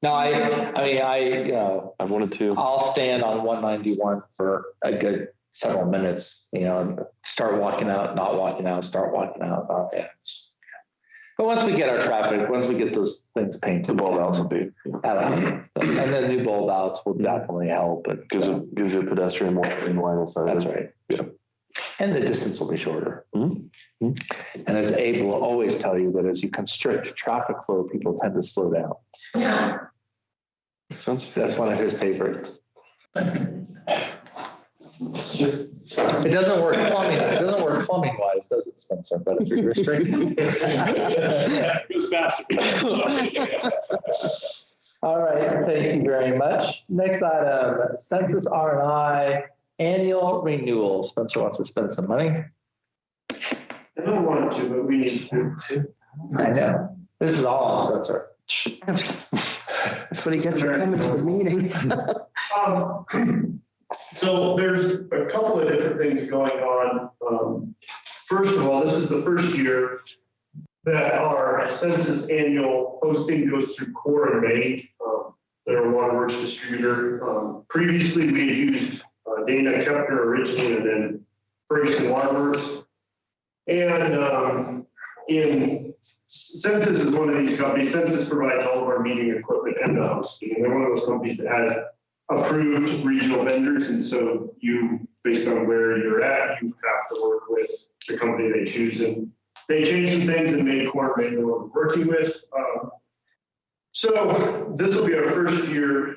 No, I wanted to. I'll stand on 191 for a good several minutes, start walking out, not walking out, start walking out. But once we get our traffic, once we get those things painted, The bulb outs will be. and then new bulb outs will definitely help. But Gives a pedestrian more in line of sight. that's right. Yeah. And the distance will be shorter. Mm-hmm. And as Abe will always tell you, that as you constrict traffic flow, people tend to slow down. Yeah. Makes sense. That's one of his favorites. It doesn't work plumbing. It doesn't work plumbing wise, does it, Spencer? But if you're restricting. It was faster. All right, thank you very much. Next item, Census R&I annual renewal. Spencer wants to spend some money. I don't want to, but we need to. I know. This is all on Spencer. That's what he gets for coming to the meetings. So there's a couple of different things going on. First of all, this is the first year that our census annual posting goes through Core and May. They're a waterworks distributor. Previously, we had used Dana Kepner originally, and then Ferguson Waterworks. And in Census is one of these companies. Census provides all of our meeting equipment and the hosting. And they're one of those companies that has approved regional vendors. And so you, based on where you're at, you have to work with the company they choose. And they changed some things and made Core and Main what we're working with. So this will be our first year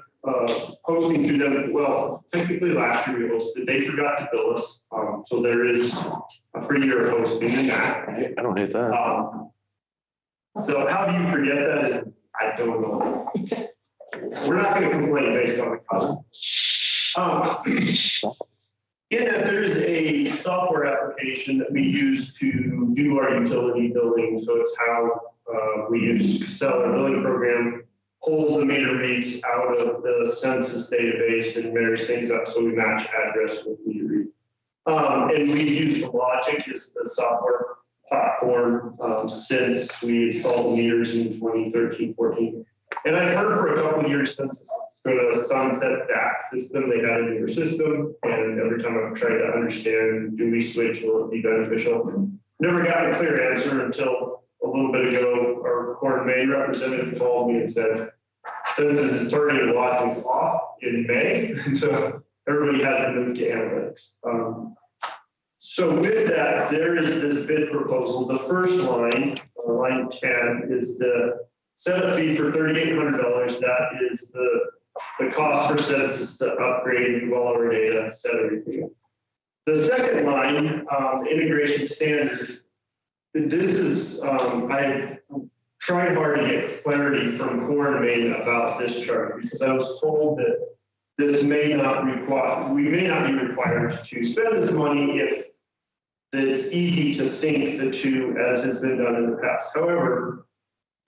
hosting through them. Well, technically last year we hosted. They forgot to bill us. So there is a free year of hosting in that. I don't hate that. So how do you forget that is, I don't know. We're not going to complain based on the cost. In that there's a software application that we use to do our utility billing. So it's how we use Cassell, our billing program, pulls the meter reads out of the census database and marries things up so we match address with meter read. And we've used Logic as the software platform since we installed the meters in 2013, 14. And I've heard for a couple of years since it's going to sunset that system. They had a newer system, and every time I've tried to understand, do we switch, will it be beneficial? Never got a clear answer until a little bit ago. Our Core and Main representative called me and said, Census is turning Logic off in May, and so everybody has to move to analytics. So with that, there is this bid proposal. The first line, line 10, is the setup fee for $3,800. That is the cost for Census to upgrade, do all our data, set everything up. The second line, integration standard. This is, I tried hard to get clarity from Core and Main about this charge because I was told that this may not require, we may not be required to spend this money if it's easy to sync the two as has been done in the past. However,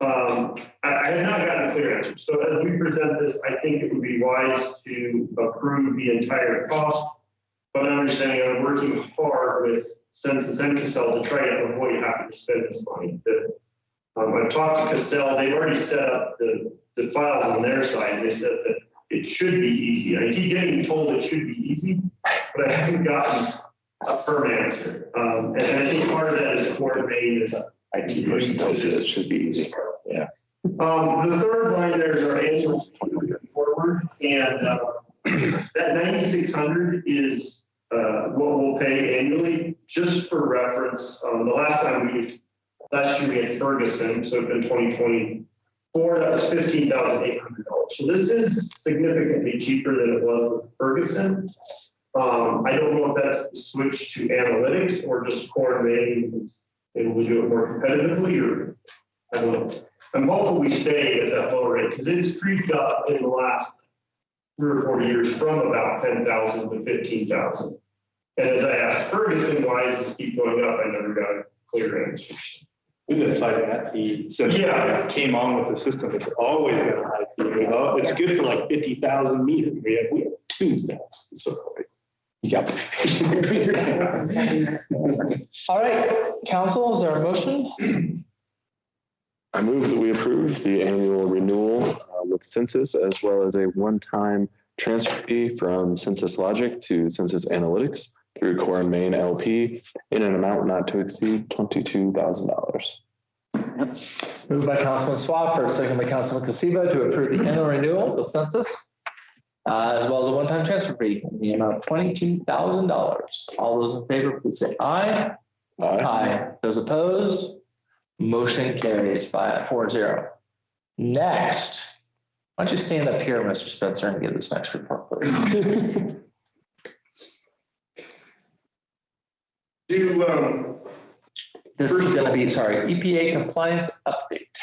I have not gotten a clear answer. So as we present this, I think it would be wise to approve the entire cost, but understanding I'm working hard with Census and Cassell to try to avoid having to spend this money. I've talked to Cassell, they've already set up the files on their side. They said that it should be easy. I keep getting told it should be easy, but I haven't gotten a firm answer. And I think part of that is Core and Main is IT person tells you it should be easy. Yeah. The third line there is our annual forward, and that 9,600 is what we'll pay annually. Just for reference, last year we had Ferguson, so it's been 2024. That was $15,800. So this is significantly cheaper than it was with Ferguson. I don't know if that's the switch to analytics or just Core and Main is able to do it more competitively, or I don't know. I'm hopeful we stay at that low rate because it's creeped up in the last 3 or 4 years from about 10,000 to 15,000. And as I asked Ferguson, why does this keep going up? I never got a clear answer. We've been fighting that fee since it came on with the system. It's always been a high fee. It's good for like 50,000 meters. We have 2 sets. So Yep. All right, council, is there a motion? I move that we approve the annual renewal with Census as well as a one-time transfer fee from Census Logic to Census Analytics through Core and Main LP in an amount not to exceed $22,000. Moved by Councilman Swafford, second by Councilman Casiva to approve the annual renewal of Census, as well as a one-time transfer fee in the amount of $22,000. All those in favor, please say aye. Aye. Those opposed, motion carries by 4-0. Next, why don't you stand up here, Mr. Spencer, and give this next report, please? This is going to be, EPA compliance update.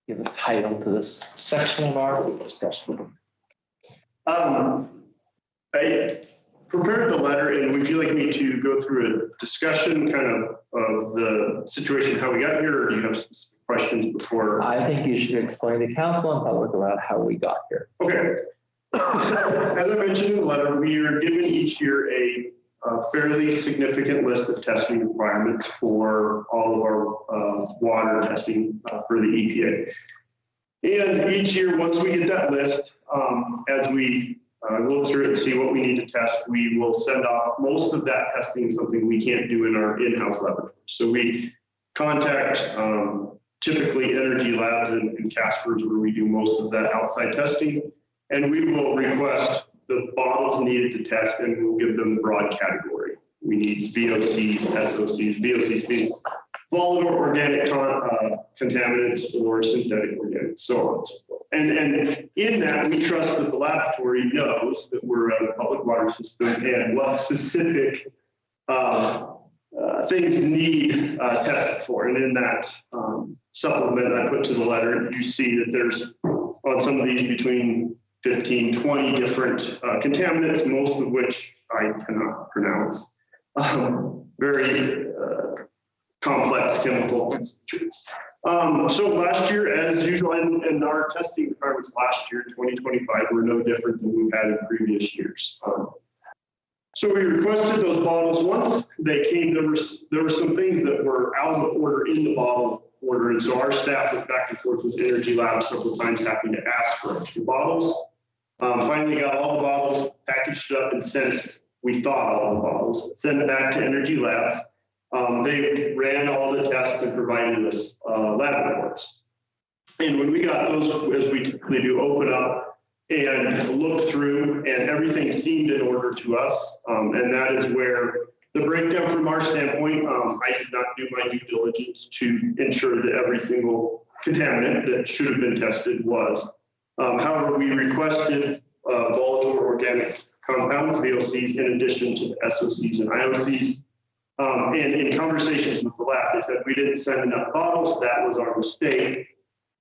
Give a title to this section of our discussion. I prepared the letter, and would you like me to go through a discussion kind of the situation, how we got here, or do you have some questions before? I think you should explain to council and public about how we got here. Okay. So, as I mentioned in the letter, we are given each year a fairly significant list of testing requirements for all of our water testing for the EPA. And each year, once we get that list, as we look through it and see what we need to test, we will send off most of that testing, something we can't do in our in-house laboratory. So we contact typically Energy Labs in Casper's, where we do most of that outside testing. And we will request the bottles needed to test, and we'll give them the broad category. We need VOCs, SOCs, VOCs being volatile organic contaminants or synthetic organics, so on and so forth. And in that, we trust that the laboratory knows that we're a public water system and what specific things need tested for. And in that supplement I put to the letter, you see that there's on some of these between 15, 20 different contaminants, most of which I cannot pronounce. Very complex chemical constituents. So last year, as usual, and our testing requirements last year, 2025, were no different than we've had in previous years. So we requested those bottles. Once they came, there were some things that were out of order in the bottle order, and so our staff went back and forth with Energy Labs several times, having to ask for extra bottles. Finally got all the bottles packaged up and sent. We thought all the bottles, sent it back to Energy Labs. They ran all the tests and provided us lab reports. And when we got those, as we typically do, open up and look through, and everything seemed in order to us. And that is where the breakdown from our standpoint, I did not do my due diligence to ensure that every single contaminant that should have been tested was. However, we requested volatile organic compounds, VOCs, in addition to the SOCs and IOCs. And in conversations with the lab, they said we didn't send enough bottles. That was our mistake.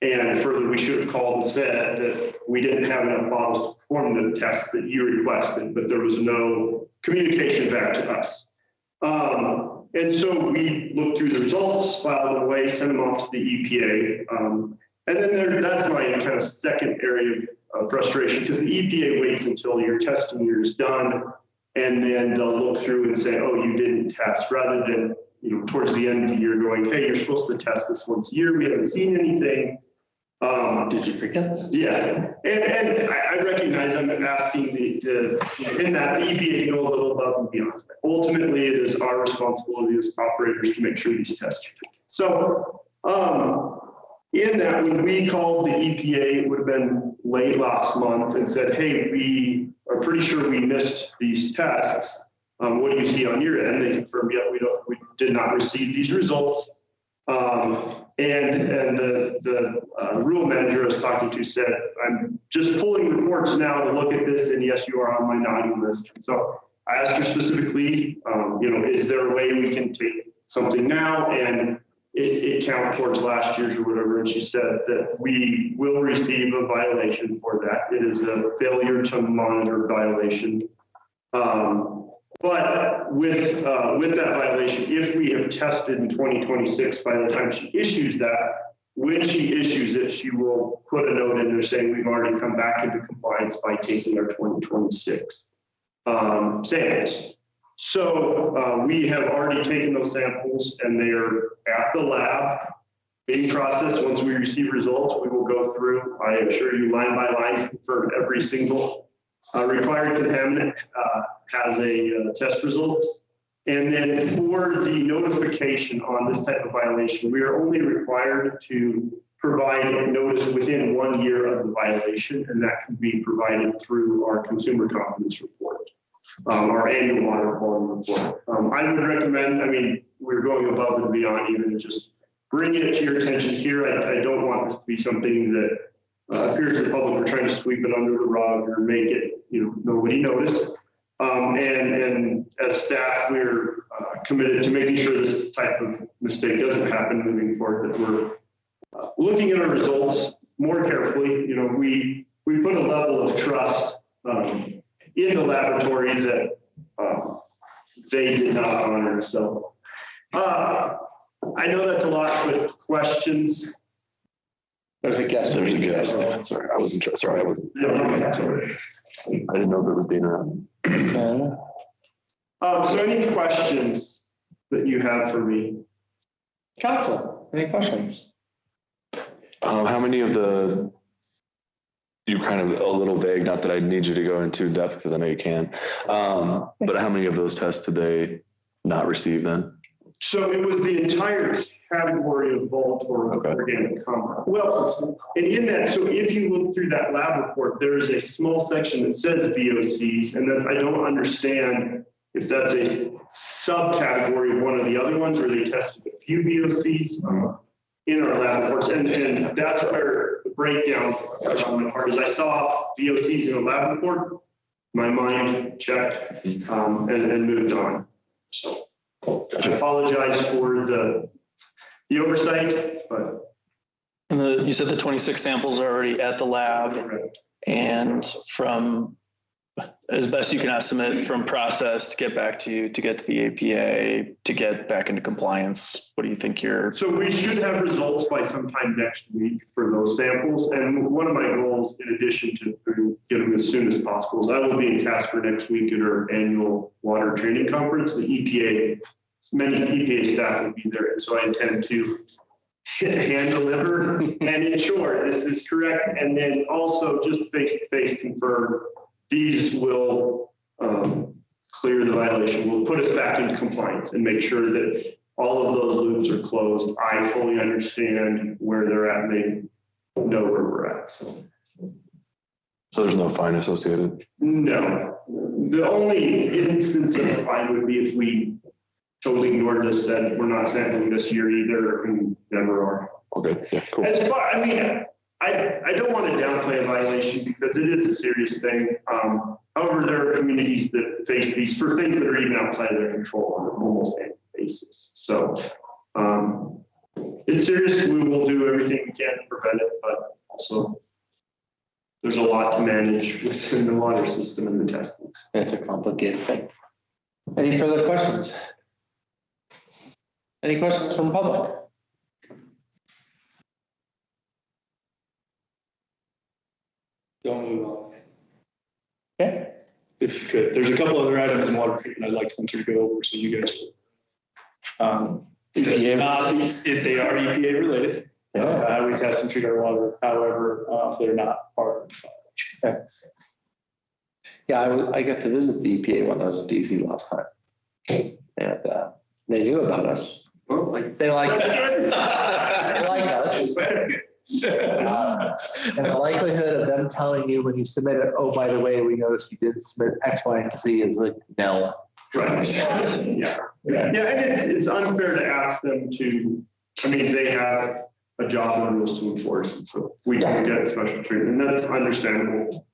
And further, we should have called and said that we didn't have enough bottles to perform the test that you requested, but there was no communication back to us. And so we looked through the results, filed them away, sent them off to the EPA. And then that's my kind of second area of frustration, because the EPA waits until your testing year is done, and then they'll look through and say, oh, you didn't test, rather than, towards the end of the year going, hey, you're supposed to test this once a year. We haven't seen anything. Did you forget this? Yeah. And I recognize I'm asking in that the EPA to go a little above and beyond. Ultimately, it is our responsibility as operators to make sure these tests are taken. So in that, when we called the EPA, it would have been late last month, and said, hey, we are pretty sure we missed these tests. What do you see on your end? They confirmed, yeah, we did not receive these results. And the rule manager I was talking to said, I'm just pulling reports now to look at this, and yes, you are on my naughty list. So I asked her specifically, is there a way we can take something now and it count towards last year's or whatever? And she said that we will receive a violation for that. It is a failure to monitor violation. But with that violation, if we have tested in 2026, by the time she issues that, when she issues it, she will put a note in there saying we've already come back into compliance by taking our 2026 samples. So we have already taken those samples, and they are at the lab being processed. Once we receive results, we will go through, I assure you, line by line, confirm every single required contaminant has a test result. And then for the notification on this type of violation, we are only required to provide notice within 1 year of the violation, and that can be provided through our consumer confidence report, our annual water quality report. I would recommend, we're going above and beyond even just bringing it to your attention here. I don't want this to be something that appears to the public we're trying to sweep it under the rug or make it, nobody notice. And as staff, we're committed to making sure this type of mistake doesn't happen moving forward, that we're looking at our results more carefully. We put a level of trust in the laboratory that they did not honor. So I know that's a lot, but questions? There's a guest. There's a guest. Sorry, I wasn't sure. Sorry, I wasn't. Sorry. I didn't know there was Dana around. So any questions that you have for me? Council, any questions? How many of you kind of a little vague, not that I need you to go into depth because I know you can, but how many of those tests did they not receive then? So it was the entire category of vault or organic compound. Well, and in that, so if you look through that lab report, there is a small section that says VOCs, and that I don't understand if that's a subcategory of one of the other ones, or they tested a few VOCs in our lab reports, and that's where the breakdown on my part is. I saw VOCs in a lab report, my mind checked, and moved on. So I apologize for the oversight, but. And you said the 26 samples are already at the lab, and from, as best you can estimate, from process to get back to you, to get to the APA, to get back into compliance, what do you think you're? So we should have results by sometime next week for those samples. And one of my goals, in addition to get them as soon as possible, is I will be in Casper next week at our annual water training conference. The EPA, many EPA staff will be there. And so I intend to hand deliver and ensure this is correct. And then also just face-to-face confirm these will clear the violation, will put us back into compliance and make sure that all of those loops are closed. I fully understand where they're at and they know where we're at. So there's no fine associated? No. The only instance of a fine would be if we totally ignored this, said we're not sampling this year either, and never are. Okay, yeah, cool. As far, I mean, I don't want to downplay a violation because it is a serious thing. However, there are communities that face these for things that are even outside of their control on an almost annual basis. So it's serious. We will do everything we can to prevent it, but also there's a lot to manage within the water system and the testing. It's a complicated thing. Any further questions? Any questions from the public? Don't move on. Okay. If you could, there's a couple other items in water treatment I'd like Spencer to go over, so you guys. If they are EPA related, we test and treat our water. However, they're not part of the violation. Yeah, I got to visit the EPA when I was in DC last time, and they knew about us. Well, They like us. They like us. And the likelihood of them telling you when you submit it, oh, by the way, we noticed you did submit X, Y, and Z is like no. Right. Yeah. And it's unfair to ask them to. I mean, they have a job on rules to enforce, and so we can get special treatment, and that's understandable.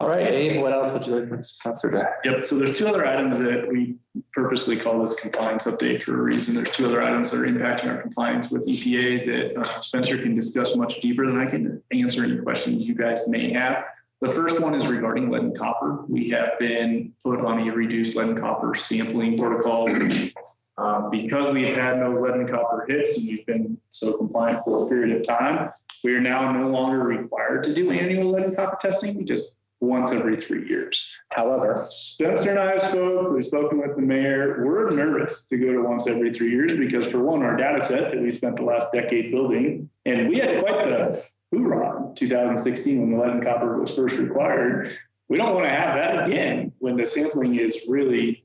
All right, Abe, what else would you like Mr. Spencer to? Yep. So there's two other items that we purposely call this compliance update for a reason. There's two other items that are impacting our compliance with EPA that Spencer can discuss much deeper than I can answer any questions you guys may have. The first one is regarding lead and copper. We have been put on a reduced lead and copper sampling protocol because we have had no lead and copper hits and we've been so compliant for a period of time. We are now no longer required to do annual lead and copper testing. Just once every 3 years. However, Spencer and I have we've spoken with the mayor. We're nervous to go to once every 3 years because for one, our data set that we spent the last decade building, and we had quite the hoorah in 2016 when the lead and copper was first required. We don't want to have that again when the sampling is really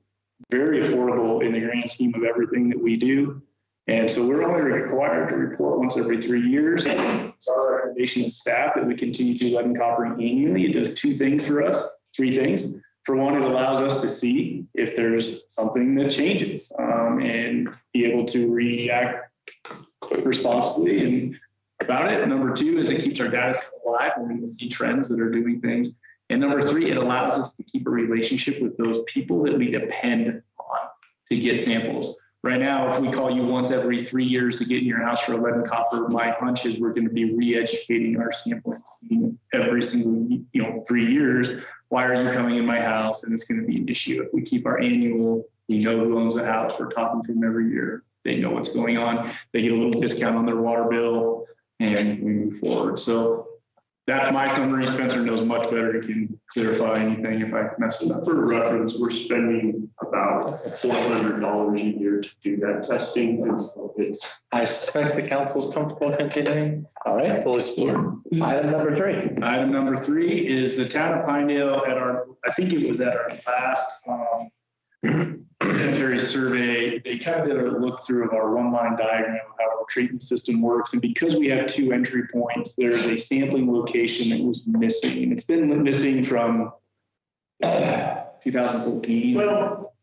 very affordable in the grand scheme of everything that we do. And so we're only required to report once every 3 years. It's our recommendation as staff that we continue to do lead and copper annually. It does two things for us, three things. For one, it allows us to see if there's something that changes and be able to react responsibly and about it. Number two is it keeps our data alive and we can see trends that are doing things. And number three, it allows us to keep a relationship with those people that we depend on to get samples. Right now, if we call you once every 3 years to get in your house for a lead and copper, my hunch is we're going to be re-educating our sampling team every single 3 years. Why are you coming in my house? And it's going to be an issue. If we keep our annual, we know who owns the house. We're talking to them every year. They know what's going on. They get a little discount on their water bill, and we move forward. So That's my summary. Spencer knows much better. He can clarify anything if I mess it up. For reference, we're spending about $400 a year to do that testing. And so it's, I suspect the council's comfortable continuing. All right, fully support. Item number 3. Item number 3 is the town of Pinedale I think it was at our last sanitary survey. They kind of did a look through of our one-line diagram of how our treatment system works. And because we have 2 entry points, there's a sampling location that was missing. And it's been missing from 2014. well,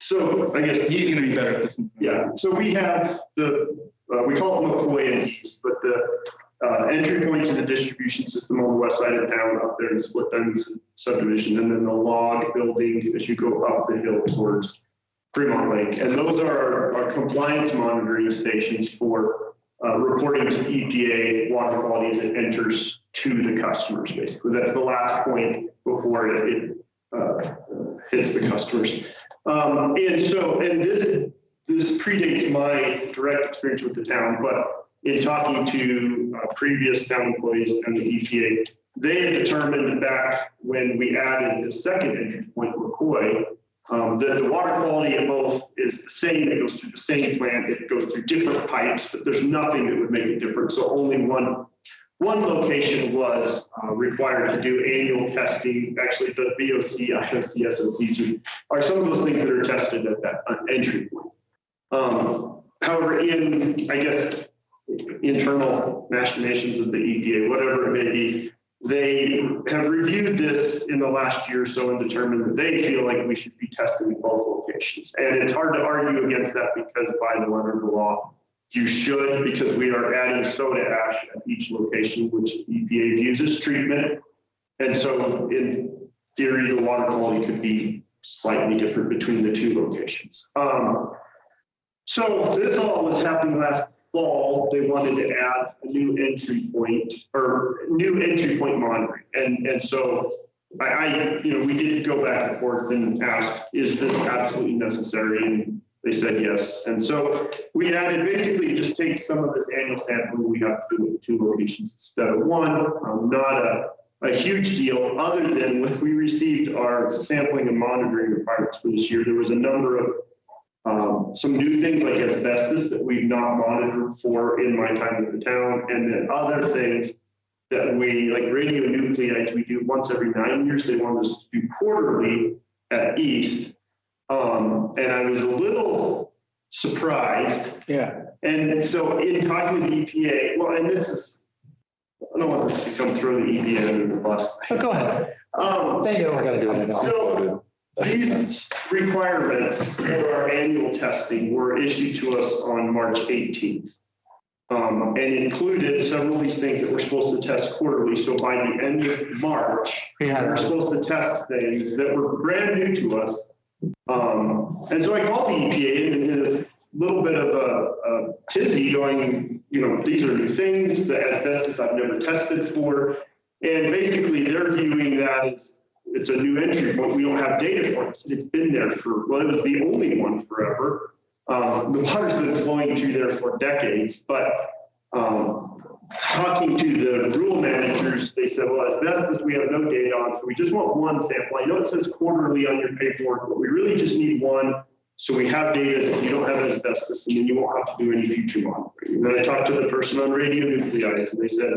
so I guess He's going to be better at this one. Yeah, so we have we call it McCoy and East, but the entry point to the distribution system on the west side of town up there in Split Ends subdivision, and then the log building as you go up the hill towards Fremont Lake. And those are our compliance monitoring stations for reporting to the EPA water quality as it enters to the customers, basically. That's the last point before it hits the customers. And this predates my direct experience with the town, but in talking to previous town employees and the EPA, they had determined back when we added the second entry point, McCoy, that the water quality at both is the same. It goes through the same plant. It goes through different pipes, but there's nothing that would make it different. So only one location was required to do annual testing. Actually, the VOC, IOC, SOCs are some of those things that are tested at that entry point. However, in, I guess, internal machinations of the EPA, whatever it may be, they have reviewed this in the last year or so and determined that they feel like we should be testing both locations. And it's hard to argue against that because by the letter of the law, you should, because we are adding soda ash at each location, which EPA views as treatment. And so in theory, the water quality could be slightly different between the 2 locations. So this all was happening last fall. They wanted to add a new entry point or new entry point monitoring. And so we did go back and forth and ask, is this absolutely necessary? And they said yes. And so we added, basically just take some of this annual sampling we have to do with 2 locations instead of 1. Not a huge deal, other than when we received our sampling and monitoring requirements for this year, there was a number of some new things like asbestos that we've not monitored for in my time in the town, and then other things that we, like radionuclides, we do once every 9 years. They want us to do quarterly at East. And I was a little surprised. Yeah. And so in talking to the EPA, well, and this is, I don't want this to come through the EPA under the bus. But go ahead. They know we're going to do it. So these requirements for our annual testing were issued to us on March 18th. And included several of these things that we're supposed to test quarterly. So by the end of March, we're supposed to test things that were brand new to us. And so I called the EPA and did a little bit of a tizzy going, these are new things, the asbestos I've never tested for. And basically they're viewing that as it's a new entry point. We don't have data for it. It's been there it was the only one forever. The water's been flowing through there for decades, but talking to the rural managers, they said, well, asbestos we have no data on, so we just want 1 sample. I know it says quarterly on your paperwork, but we really just need 1, so we have data that you don't have asbestos, and then you won't have to do any future monitoring. And then I talked to the person on radionuclides, and they said,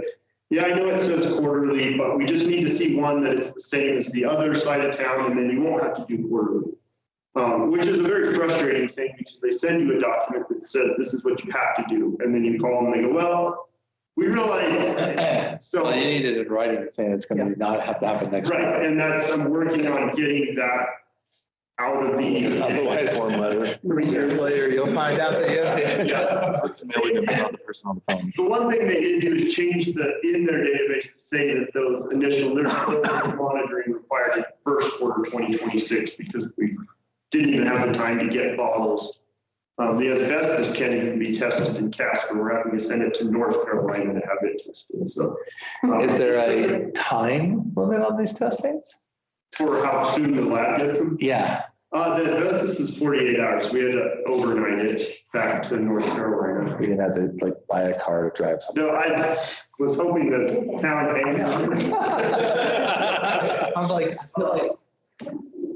yeah, I know it says quarterly, but we just need to see 1 that is the same as the other side of town, and then you won't have to do quarterly. Which is a very frustrating thing because they send you a document that says this is what you have to do. And then you call them and they go, well, we realize. So you needed it right in saying it's going to not have to happen next week. Right. And I'm working on getting that out of the otherwise form letter. 3 years later, you'll find out that The one thing they did do is change in their database to say that those initial, there's no monitoring required in first quarter 2026 because we didn't even have the time to get bottles. The asbestos can't even be tested in Casper. We're having to send it to North Carolina to have it tested. So, is there a time limit on these testings? For how soon the lab gets them? Yeah. The asbestos is 48 hours. We had to overnight it back to North Carolina. We didn't have to like buy a car to drive something. No, I was hoping that town paid. I was like,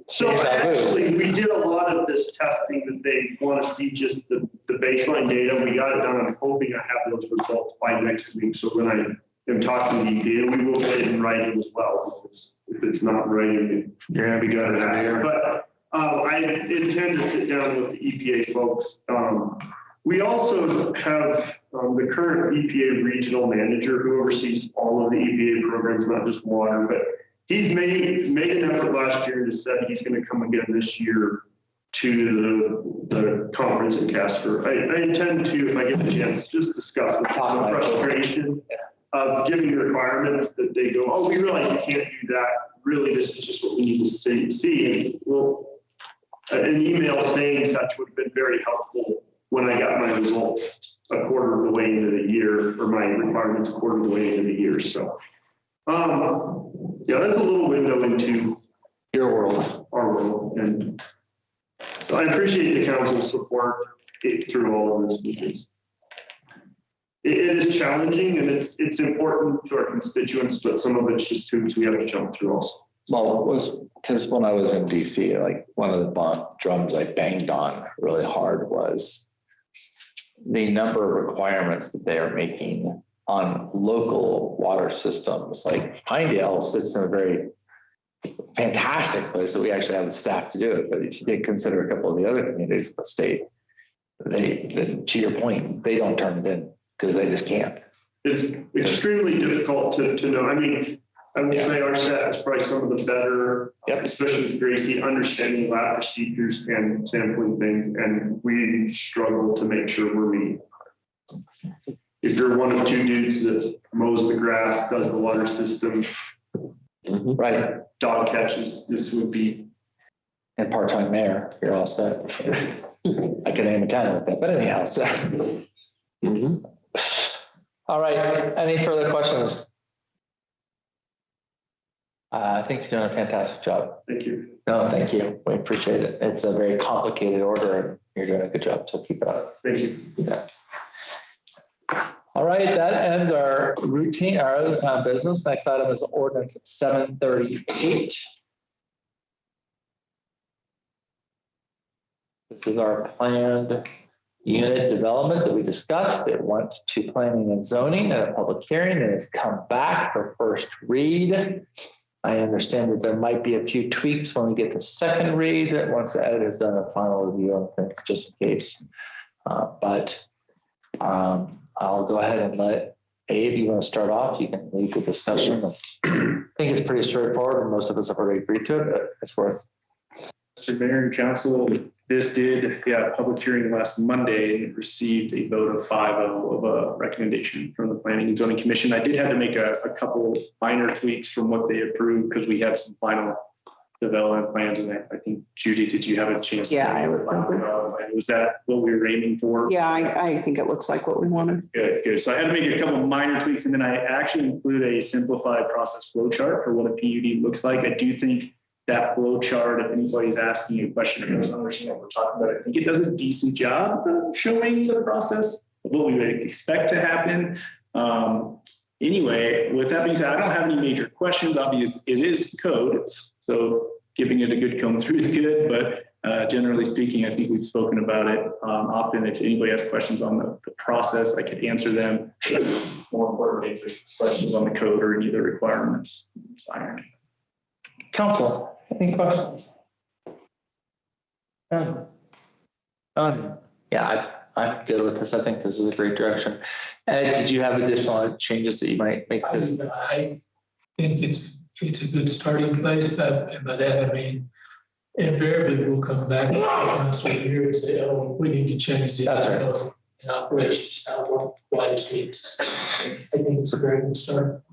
So actually, we did a lot of this testing that they want to see just the baseline data. We got it done. I'm hoping I have those results by next week. So when I am talking to the EPA, we will get it in writing as well. Because if it's not writing, you're going to be good at it. But I intend to sit down with the EPA folks. We also have the current EPA regional manager who oversees all of the EPA programs, not just water, but he's made an effort last year and said he's going to come again this year to the conference in Casper. I intend to, if I get a chance, just discuss with them the frustration of giving the requirements that they go, oh, we realize you can't do that. Really, this is just what we need to see. And well, an email saying such would have been very helpful when I got my results a quarter of the way into the year, or my requirements a quarter of the way into the year. So, yeah, that's a little window into your world, our world. And so I appreciate the council's support through all of this because it is challenging and it's important to our constituents, but some of it's just hoops we have to jump through also. well, it was because when I was in DC, like one of the drums I banged on really hard was the number of requirements that they are making on local water systems. Like Pinedale sits in a very fantastic place that we actually have the staff to do it. But if you did consider a couple of the other communities in the state, they, to your point, they don't turn it in because they just can't. It's extremely difficult to know. I mean, I would say our staff is probably some of the better, especially with Gracie, understanding lab procedures and sampling things. And we struggle to make sure we're meeting. If you're one of two dudes that mows the grass, does the water system, right, dog catches, this would be. And part-time mayor, you're all set. I can name a town with that, but anyhow, so. All right, any further questions? I think you're doing a fantastic job. Thank you. No, thank you. We appreciate it. It's a very complicated order and you're doing a good job, so keep it up. Thank you. Yeah. All right, that ends our routine, our other time business. Next item is ordinance 738. This is our planned unit development that we discussed. It went to planning and zoning at a public hearing and it's come back for first read. I understand that there might be a few tweaks when we get the second read once Ed has done a final review on things, just in case. But I'll go ahead and let Abe, you want to start off? You can lead the discussion. I think it's pretty straightforward and most of us have already agreed to it, but it's worth. Mr. Mayor and Council, this did public hearing last Monday and it received a vote of 5-0 of a recommendation from the Planning and Zoning Commission. I did have to make a couple minor tweaks from what they approved because we had some final development plans, and I think Judy, did you have a chance? Yeah, I was. Was that what we were aiming for? Yeah, I think it looks like what we wanted. Good. So I had to make a couple of minor tweaks, and then I actually include a simplified process flow chart for what a PUD looks like. I do think that flow chart, if anybody's asking you a question or doesn't understand what we're talking about, I think it does a decent job of showing the process of what we would expect to happen. Anyway, with that being said, I don't have any major questions. Obviously, it is code, so giving it a good comb through is good, but generally speaking, I think we've spoken about it often. If anybody has questions on the process, I could answer them. More importantly, if there's questions on the code or any of the requirements, it's fine. Council, any questions? None. Yeah, I'm good with this. I think this is a great direction. Ed, did you have additional changes that you might make? I think it's a good starting place, but by that I mean invariably we'll come back once a year and say, oh, we need to change the operations. Why does it? I think it's a very good start.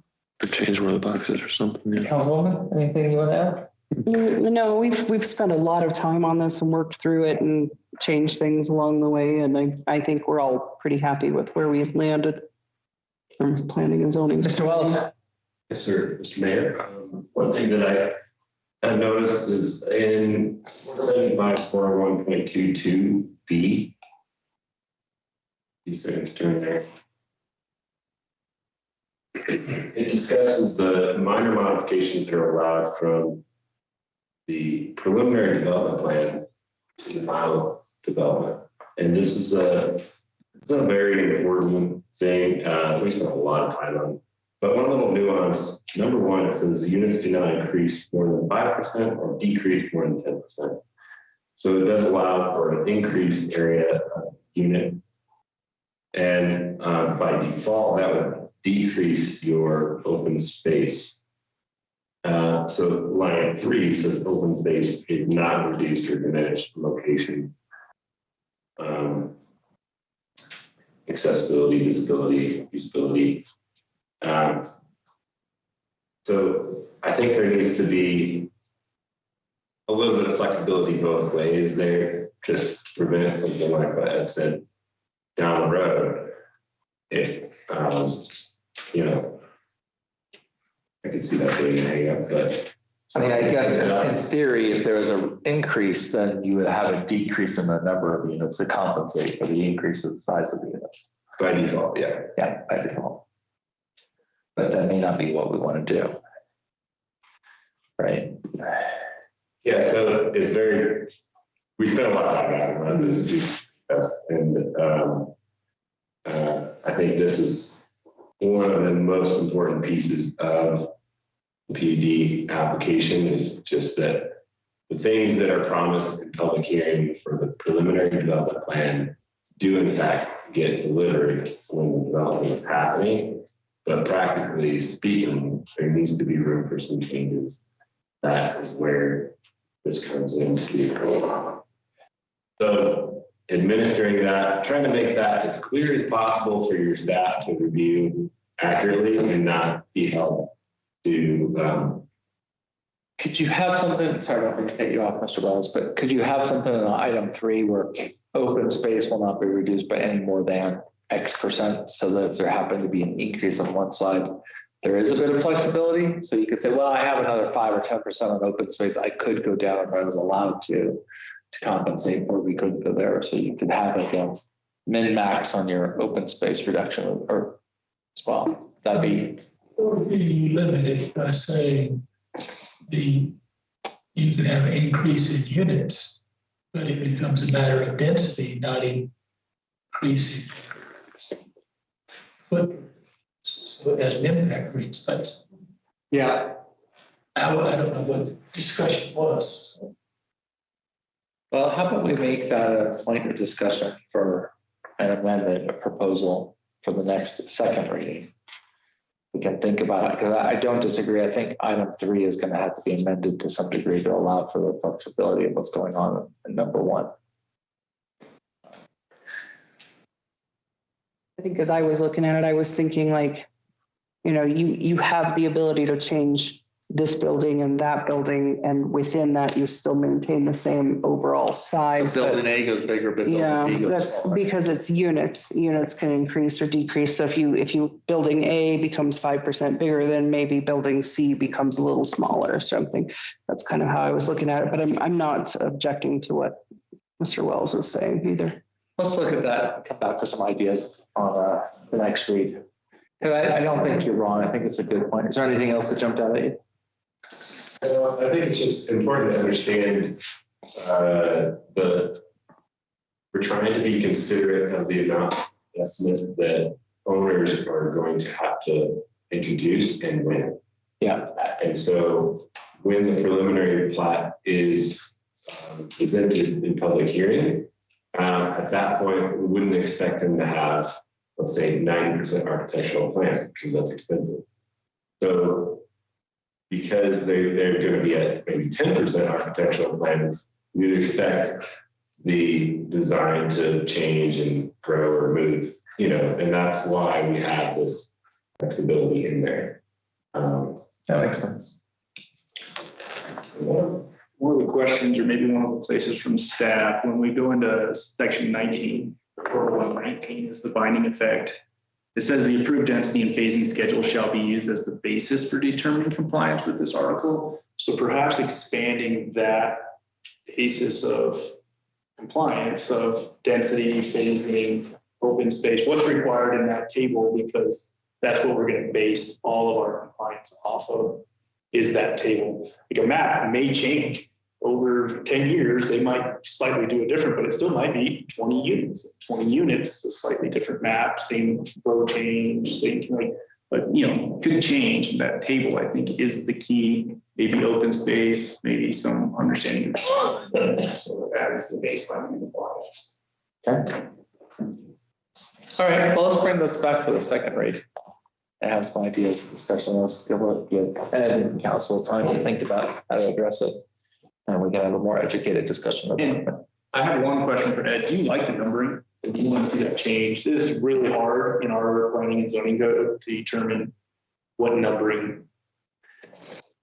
Change one of the boxes or something. Yeah. Councilwoman, anything you want to add? No, we've spent a lot of time on this and worked through it and changed things along the way. And I think we're all pretty happy with where we've landed from planning and zoning. Mr. Wells. Yes, sir, Mr. Mayor. One thing that I a notice is in 475-401.22B. You said turn there. It discusses the minor modifications that are allowed from the preliminary development plan to the final development. And this is it's a very important thing. We spent a lot of time on. But one little nuance, number one, it says the units do not increase more than 5% or decrease more than 10%. So it does allow for an increased area unit. And by default, that would decrease your open space. So line 3 says open space is not reduced or diminished location. Accessibility, visibility, usability. So I think there needs to be a little bit of flexibility both ways there, just to prevent something like what Ed said down the road. If, you know, I could see that being a hang up, but. I mean, I guess in theory, if there was an increase, then you would have a decrease in the number of units to compensate for the increase in the size of the units. By default, yeah. Yeah, by default. But that may not be what we want to do. Right. Yeah, so it's very, we spent a lot of time on this, and I think this is one of the most important pieces of the PUD application is just that the things that are promised in public hearing for the preliminary development plan do in fact get delivered when the development is happening. But practically speaking, there needs to be room for some changes. That is where this comes into. So administering that, trying to make that as clear as possible for your staff to review accurately and not be held to. Could you have something, sorry, I'm going to cut you off, Mr. Wells, but could you have something in item 3 where open space will not be reduced by any more than X%, so that if there happened to be an increase on one side, there is a bit of flexibility. So you could say, well, I have another 5 or 10% on open space. I could go down if I was allowed to compensate, or we couldn't go there. So you could have like a min max on your open space reduction or as well. That'd be. Or be limited by saying you can have an increase in units, but it becomes a matter of density, not increasing. But so it has an impact green space. Yeah. I don't know what the discussion was. Well, how about we make that a point of discussion for an amendment, a proposal for the next second reading? We can think about it, because I don't disagree. I think item 3 is going to have to be amended to some degree to allow for the flexibility of what's going on in number 1. I think as I was looking at it, I was thinking like, you know, you have the ability to change this building and that building, and within that you still maintain the same overall size. So building A goes bigger, but building B goes that's smaller. because it's units. Units can increase or decrease. So if you building A becomes 5% bigger, then maybe building C becomes a little smaller or something. That's kind of how I was looking at it. But I'm not objecting to what Mr. Wells is saying either. Let's look at that and come back with some ideas on the next read. I don't think you're wrong. I think it's a good point. Is there anything else that jumped out at you? I think it's just important to understand we're trying to be considerate of the amount of investment that owners are going to have to introduce and when. Yeah. And so when the preliminary plat is presented in public hearing, at that point, we wouldn't expect them to have, let's say, 90% architectural plan, because that's expensive. So because they're going to be at maybe 10% architectural plans, you'd expect the design to change and grow or move, you know, and that's why we have this flexibility in there. That makes sense. One of the questions, or maybe one of the places from staff, when we go into section 19, or 119 is the binding effect. It says the approved density and phasing schedule shall be used as the basis for determining compliance with this article. So perhaps expanding that basis of compliance of density, phasing, open space, what's required in that table, because that's what we're going to base all of our compliance off of, is that table. Like a map may change over 10 years, they might slightly do it different, but it still might be 20 units. 20 units, a slightly different map, same road change, same like, but could change. That table, I think, is the key. Maybe open space, maybe some understanding. So that's the baseline compliance. Okay. All right, well, let's bring this back to the second read. I have some ideas, discussion. Let's give Ed and council time to think about how to address it. And we can have a more educated discussion. And I have one question for Ed. Do you like the numbering? Do you want to see that change? This is really hard in our planning and zoning code to determine what numbering.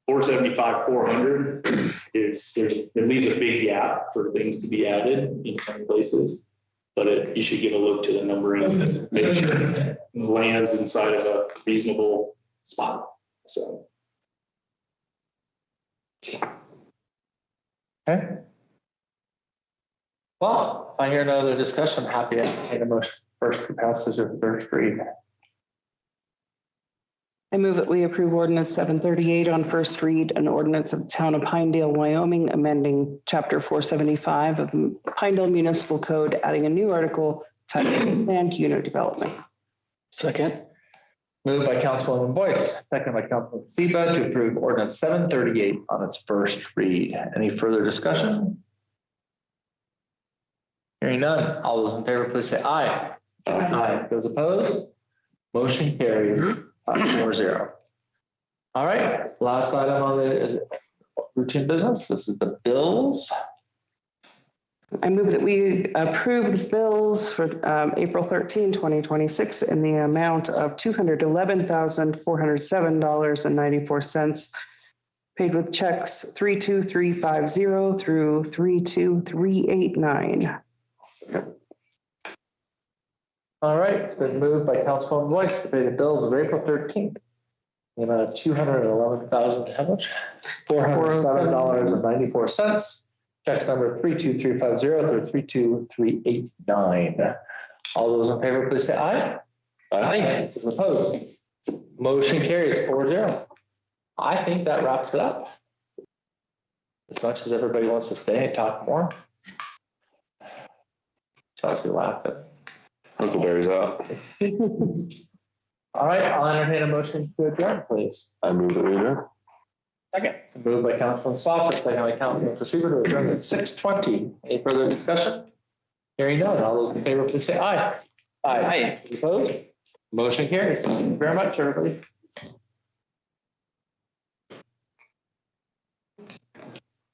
475, 400 is it leaves a big gap for things to be added in some places, but you should give a look to the numbering, make sure it lands inside of a reasonable spot. So. Okay. Well, if I hear no other discussion, I'm happy to entertain a motion first for passage of first read. I move that we approve ordinance 738 on first read, an ordinance of the town of Pinedale, Wyoming, amending chapter 475 of the Pinedale Municipal Code, adding a new article titled Planned Unit Development. Second. Moved by Councilwoman Boyce, second by Councilman Seba to approve ordinance 738 on its first read. Any further discussion? Hearing none. All those in favor, please say aye. Aye. Those opposed? Motion carries 4-0. All right, last item on the routine business. This is the bills. I move that we approve the bills for April 13, 2026 in the amount of $211,407.94, paid with checks 32350 through 32389. All right, it's been moved by Councilwoman Boyce to pay the bills of April 13th. The amount of $211,000, how much? $407.94. Checks number 32350 through 32389. All those in favor, please say aye. Aye. Those opposed? Motion carries 4-0. I think that wraps it up. As much as everybody wants to stay and talk more. Chelsea laughed at Huckleberry's out. All right, I'll entertain a motion to adjourn, please. I move that we adjourn. Second. Moved by Councilman Spofford, second by Councilman Kasiba to adjourn at 6:20. Any further discussion? Hearing none. All those in favor, please say aye. Aye. Opposed? Motion carries. Thank you very much, everybody.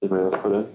Anybody else put in?